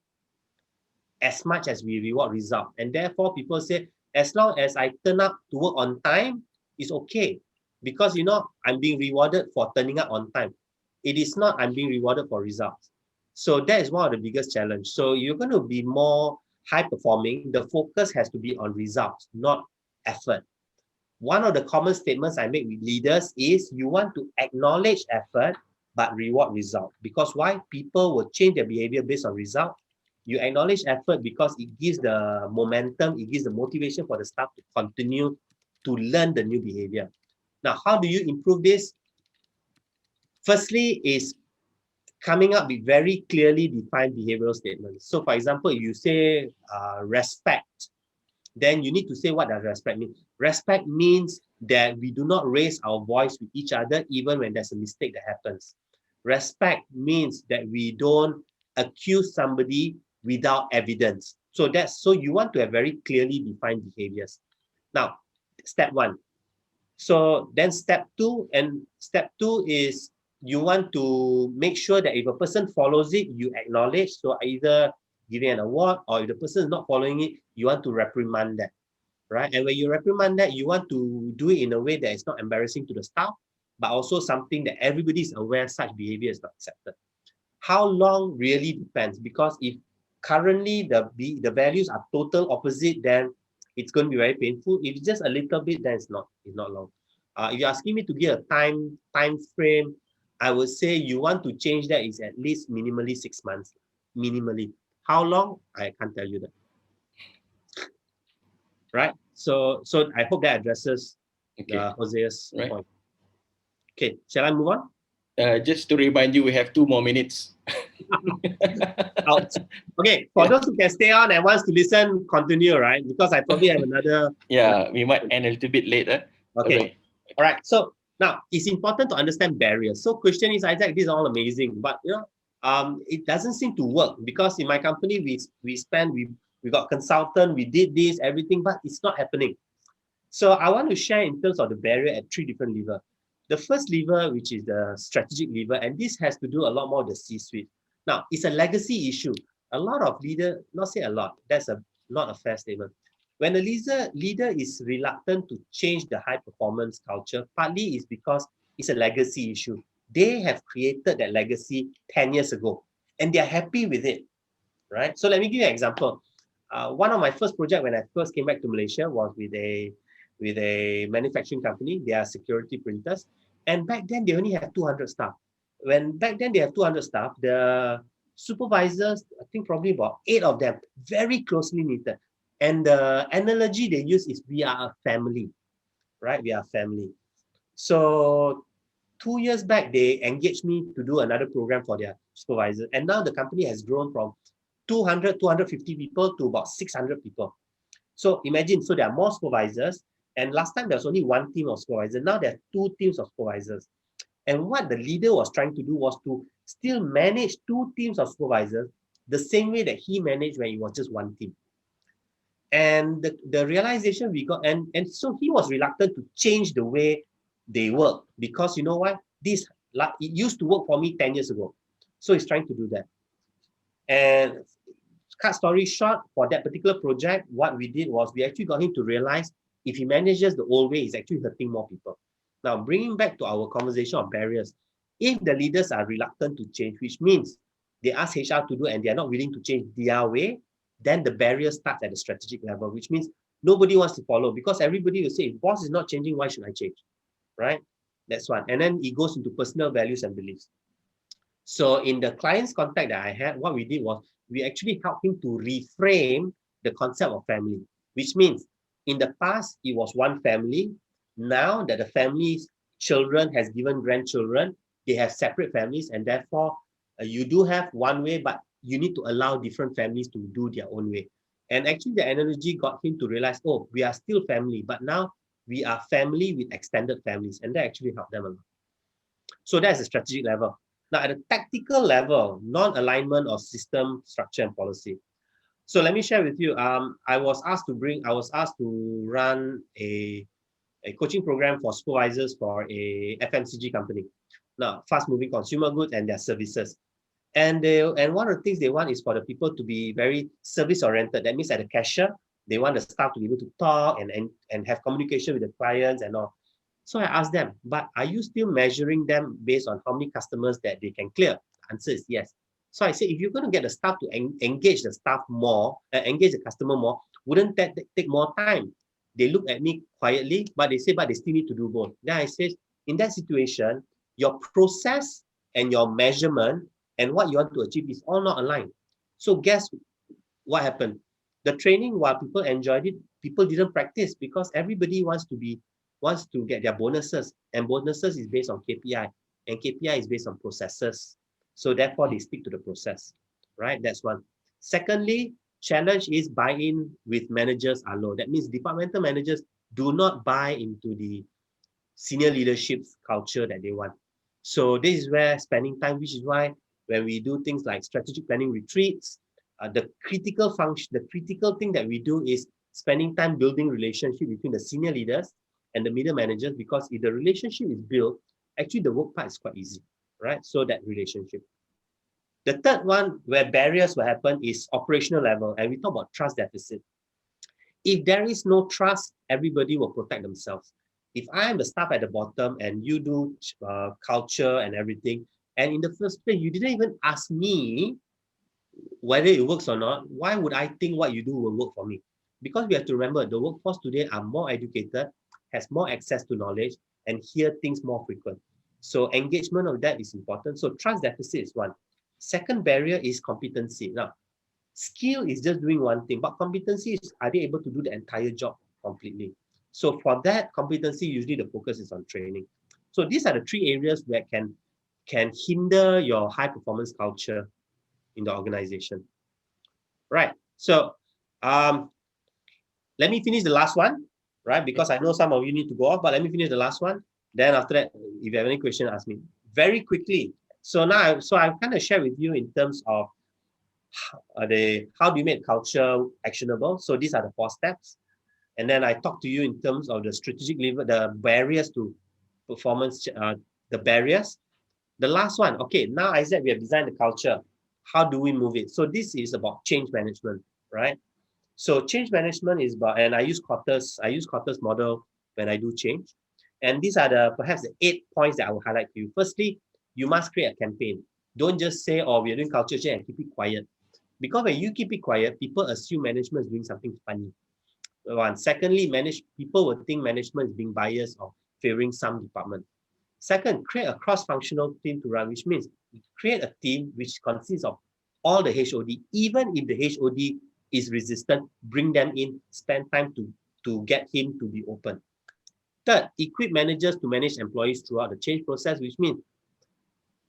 as much as we reward result. And therefore, people say, as long as I turn up to work on time, it's okay. Because, I'm being rewarded for turning up on time. It is not I'm being rewarded for results. So that is one of the biggest challenge. So you're going to be more high performing. The focus has to be on results, not effort. One of the common statements I make with leaders is you want to acknowledge effort, but reward result. Because why? People will change their behavior based on result. You acknowledge effort because it gives the momentum, it gives the motivation for the staff to continue to learn the new behavior. Now, how do you improve this? Firstly is coming up with very clearly defined behavioral statements. So for example, you say respect, then you need to say what does respect mean. Respect means that we do not raise our voice with each other even when there's a mistake that happens. Respect means that we don't accuse somebody without evidence. So you want to have very clearly defined behaviors. Now, step one. So then step two is you want to make sure that if a person follows it, you acknowledge. So either giving an award, or if the person is not following it, you want to reprimand that, right? And when you reprimand that, you want to do it in a way that is not embarrassing to the staff, but also something that everybody is aware such behavior is not accepted. How long really depends, because if currently the values are total opposite, then it's going to be very painful. If it's just a little bit, then it's not long. If you're asking me to give a time frame, I would say you want to change that is at least minimally 6 months. Minimally. How long? I can't tell you that. Right? So I hope that addresses Jose's point. Okay, shall I move on? Just to remind you, we have 2 more minutes. Out. Okay, for those who can stay on and wants to listen, continue, right? Because I probably have another. Yeah, we might end a little bit later. Okay. All right. So now it's important to understand barriers. So question is, Isaac, this is all amazing, but it doesn't seem to work, because in my company we got consultant, we did this, everything, but it's not happening. So I want to share in terms of the barrier at 3 different levels. The first lever, which is the strategic lever, and this has to do a lot more with the C-suite. Now, it's a legacy issue. A lot of leaders, not say a lot, that's not a fair statement. When a leader is reluctant to change the high performance culture, partly is because it's a legacy issue. They have created that legacy 10 years ago, and they're happy with it, right? So let me give you an example. One of my first projects when I first came back to Malaysia was with a manufacturing company. They are security printers, and back then they only have 200 staff. When back then they have 200 staff, the supervisors, I think probably about 8 of them, very closely knitted. And the analogy they use is we are a family, right? We are a family. So 2 years back, they engaged me to do another program for their supervisors. And now the company has grown from 250 people to about 600 people. So imagine, so there are more supervisors. And last time there was only one team of supervisors. Now there are 2 teams of supervisors. And what the leader was trying to do was to still manage 2 teams of supervisors the same way that he managed when it was just one team. And the realization we got, and so he was reluctant to change the way they work, because you know what? It used to work for me 10 years ago. So he's trying to do that. And cut story short, for that particular project, what we did was we actually got him to realize if he manages the old way, he's actually hurting more people. Now, bringing back to our conversation of barriers, if the leaders are reluctant to change, which means they ask HR to do and they're not willing to change their way, then the barrier starts at the strategic level, which means nobody wants to follow, because everybody will say, if boss is not changing, why should I change? Right? That's one. And then it goes into personal values and beliefs. So in the client's contact that I had, what we did was we actually helped him to reframe the concept of family, which means in the past, it was one family. Now that the family's children has given grandchildren, they have separate families, and therefore you do have one way, but you need to allow different families to do their own way. And actually the analogy got him to realize, oh, we are still family, but now we are family with extended families, and that actually helped them a lot. So that's the strategic level. Now, at the tactical level, non-alignment of system, structure, and policy. So let me share with you. I was asked to run a coaching program for supervisors for a FMCG company. Now, fast-moving consumer goods and their services. And one of the things they want is for the people to be very service-oriented. That means at the cashier, they want the staff to be able to talk and have communication with the clients and all. So I asked them, but are you still measuring them based on how many customers that they can clear? The answer is yes. So I said, if you're going to get the staff to engage the staff more, engage the customer more, wouldn't that take more time? They look at me quietly, but they say, but they still need to do both. Then I said, in that situation, your process and your measurement and what you want to achieve is all not aligned. So guess what happened? The training, while people enjoyed it, people didn't practice because everybody wants to get their bonuses, and bonuses is based on KPI, and KPI is based on processes. So therefore, they stick to the process, right? That's one. Secondly, challenge is buy-in with managers are low. That means departmental managers do not buy into the senior leadership's culture that they want. So this is where spending time, which is why when we do things like strategic planning retreats, the critical function, the critical thing that we do is spending time building relationship between the senior leaders and the middle managers, because if the relationship is built, actually the work part is quite easy, right? So that relationship. The third one where barriers will happen is operational level, and we talk about trust deficit. If there is no trust, everybody will protect themselves. If I am the staff at the bottom and you do culture and everything, and in the first place, you didn't even ask me whether it works or not, why would I think what you do will work for me? Because we have to remember the workforce today are more educated, has more access to knowledge, and hear things more frequent. So engagement of that is important. So trust deficit is one. Second barrier is competency. Now, skill is just doing one thing, but competency is, are they able to do the entire job completely? So for that competency, usually the focus is on training. So these are the three areas that can hinder your high performance culture in the organization. Right. So let me finish the last one, right? Because I know some of you need to go off, but let me finish the last one. Then after that, if you have any question, ask me very quickly. So now, so I've kind of shared with you in terms of how do you make culture actionable. So these are the 4 steps. And then I talk to you in terms of the strategic level, the barriers to performance, the barriers. The last one, okay, now I said we have designed the culture. How do we move it? So this is about change management, right? So change management is about, and I use Kotter's model when I do change. And these are perhaps the 8 points that I will highlight to you. Firstly, you must create a campaign. Don't just say, oh, we're doing culture change and keep it quiet. Because when you keep it quiet, people assume management is doing something funny. One. Secondly, people will think management is being biased or favoring some department. Second, create a cross-functional team to run, which means create a team which consists of all the HOD. Even if the HOD is resistant, bring them in, spend time to get him to be open. Third, equip managers to manage employees throughout the change process, which means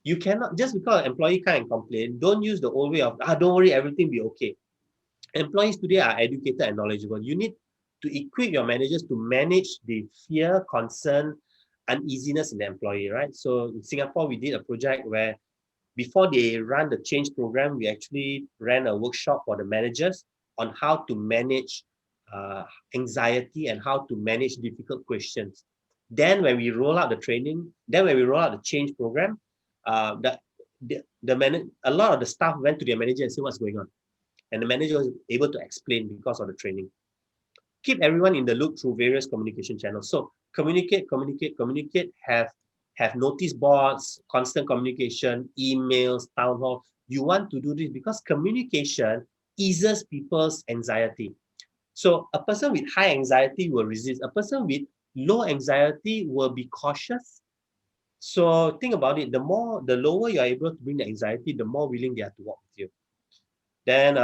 you cannot, just because an employee can't complain, don't use the old way of, don't worry, everything be okay. Employees today are educated and knowledgeable. You need to equip your managers to manage the fear, concern, uneasiness in the employee, right? So in Singapore, we did a project where before they run the change program, we actually ran a workshop for the managers on how to manage anxiety and how to manage difficult questions. Then when we roll out the training, then when we roll out the change program, a lot of the staff went to their manager and said, what's going on? And the manager was able to explain because of the training. Keep everyone in the loop through various communication channels. So communicate, have notice boards, constant communication, emails, town hall. You want to do this because communication eases people's anxiety. So a person with high anxiety will resist. A person with low anxiety will be cautious. So think about it. The lower you are able to bring the anxiety, the more willing they are to work with you. Then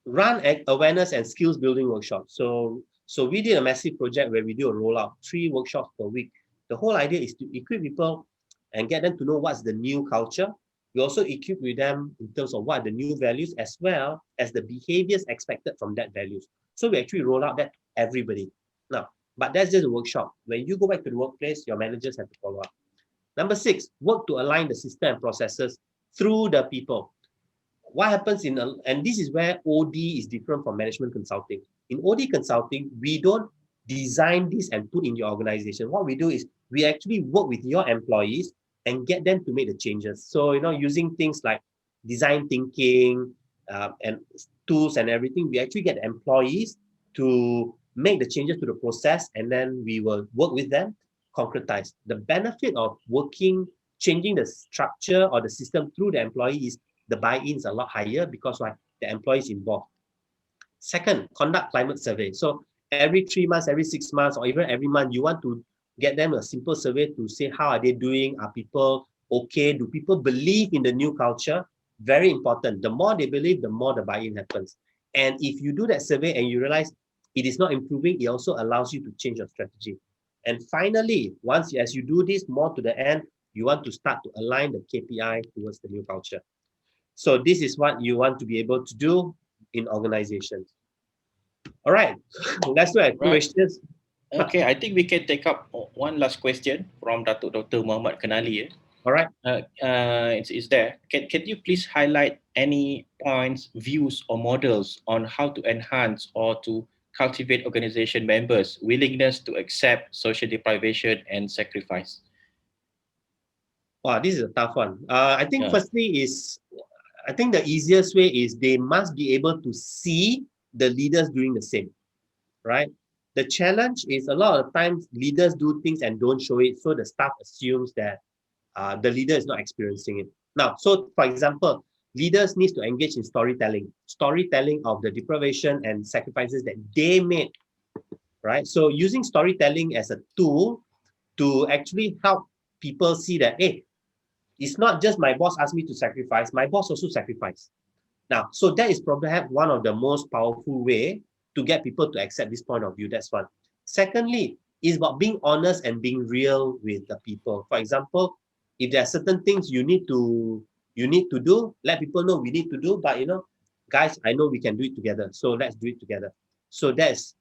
run awareness and skills building workshops. So we did a massive project where we do a rollout, 3 workshops per week. The whole idea is to equip people and get them to know what's the new culture. We also equip with them in terms of what are the new values as well as the behaviors expected from that values. So we actually roll out that to everybody. Now, but that's just a workshop. When you go back to the workplace, your managers have to follow up. Number 6, work to align the system and processes through the people. What happens and this is where OD is different from management consulting. In OD consulting, we don't design this and put in your organization. What we do is we actually work with your employees and get them to make the changes. So, using things like design thinking and tools and everything, we actually get employees to make the changes to the process, and then we will work with them, concretize. The benefit of changing the structure or the system through the employee is the buy-in is a lot higher because why? The employees involved. Second, conduct climate survey. So every 3 months, every 6 months, or even every month, you want to get them a simple survey to say how are they doing? Are people okay? Do people believe in the new culture? Very important. The more they believe, the more the buy-in happens. And if you do that survey and you realize it is not improving, it also allows you to change your strategy. And finally, as you do this more to the end, you want to start to align the KPI towards the new culture. So this is what you want to be able to do in organizations. All right, let's do it. Right. Questions. Okay, I think we can take up one last question from Datuk Dr. Muhammad Kanali. All right. It's there. Can you please highlight any points, views, or models on how to enhance or to cultivate organization members' willingness to accept social deprivation and sacrifice? Wow, this is a tough one. I think Yeah. I think the easiest way is they must be able to see the leaders doing the same, right? The challenge is a lot of times leaders do things and don't show it, so the staff assumes that the leader is not experiencing it. Now, so for example, leaders need to engage in storytelling of the deprivation and sacrifices that they made, right? So using storytelling as a tool to actually help people see that, hey, it's not just my boss asked me to sacrifice, my boss also sacrificed. Now, so that is perhaps one of the most powerful way to get people to accept this point of view. That's one. Secondly, is about being honest and being real with the people. For example, if there are certain things you need to do, let people know we need to do. But guys, I know we can do it together, so let's do it together. So that's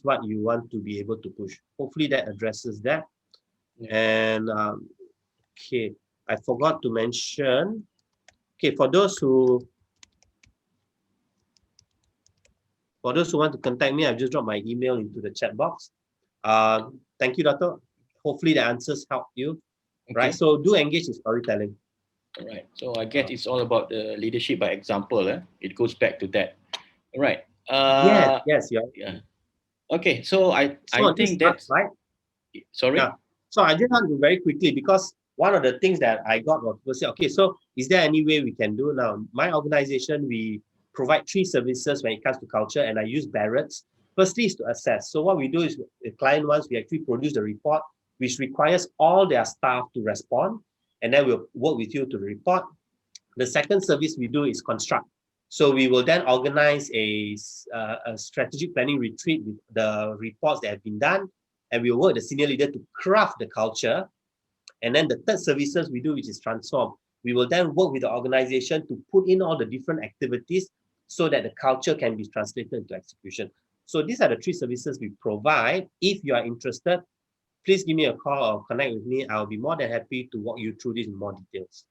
what you want to be able to push. Hopefully that addresses that. Yeah. And okay, I forgot to mention. Okay, for those who want to contact me, I've just dropped my email into the chat box. Thank you, Doctor. Hopefully the answers help you. Right. Okay. So do engage in storytelling. All right. So I guess it's all about the leadership by example. It goes back to that. All right. Yes, yeah. Yeah. Okay. So I So this think that's right. sorry. Yeah. So I just want to very quickly, because one of the things that I got was, okay, so is there any way we can do now? My organization, we provide 3 services when it comes to culture, and I use Barrett's. Firstly is to assess. So what we do is the client wants, we actually produce the report, which requires all their staff to respond, and then we'll work with you to report. The second service we do is construct. So we will then organize a strategic planning retreat with the reports that have been done, and we will work with the senior leader to craft the culture. And then the third services we do, which is transform. We will then work with the organization to put in all the different activities so that the culture can be translated into execution. So these are the 3 services we provide. If you are interested, please give me a call or connect with me. I'll be more than happy to walk you through this in more details.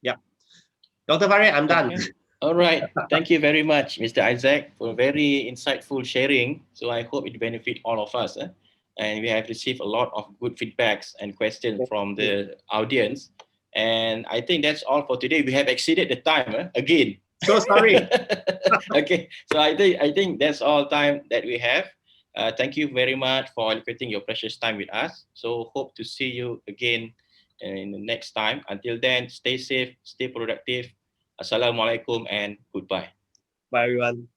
Yeah. Dr. Farid, I'm done. Okay. All right. Thank you very much, Mr. Isaac, for very insightful sharing. So I hope it benefit all of us. And we have received a lot of good feedbacks and questions from the audience. And I think that's all for today. We have exceeded the time again. So sorry. Okay. So I think that's all time that we have. Thank you very much for allocating your precious time with us. So hope to see you again in the next time. Until then, stay safe, stay productive. Assalamualaikum and goodbye. Bye, everyone.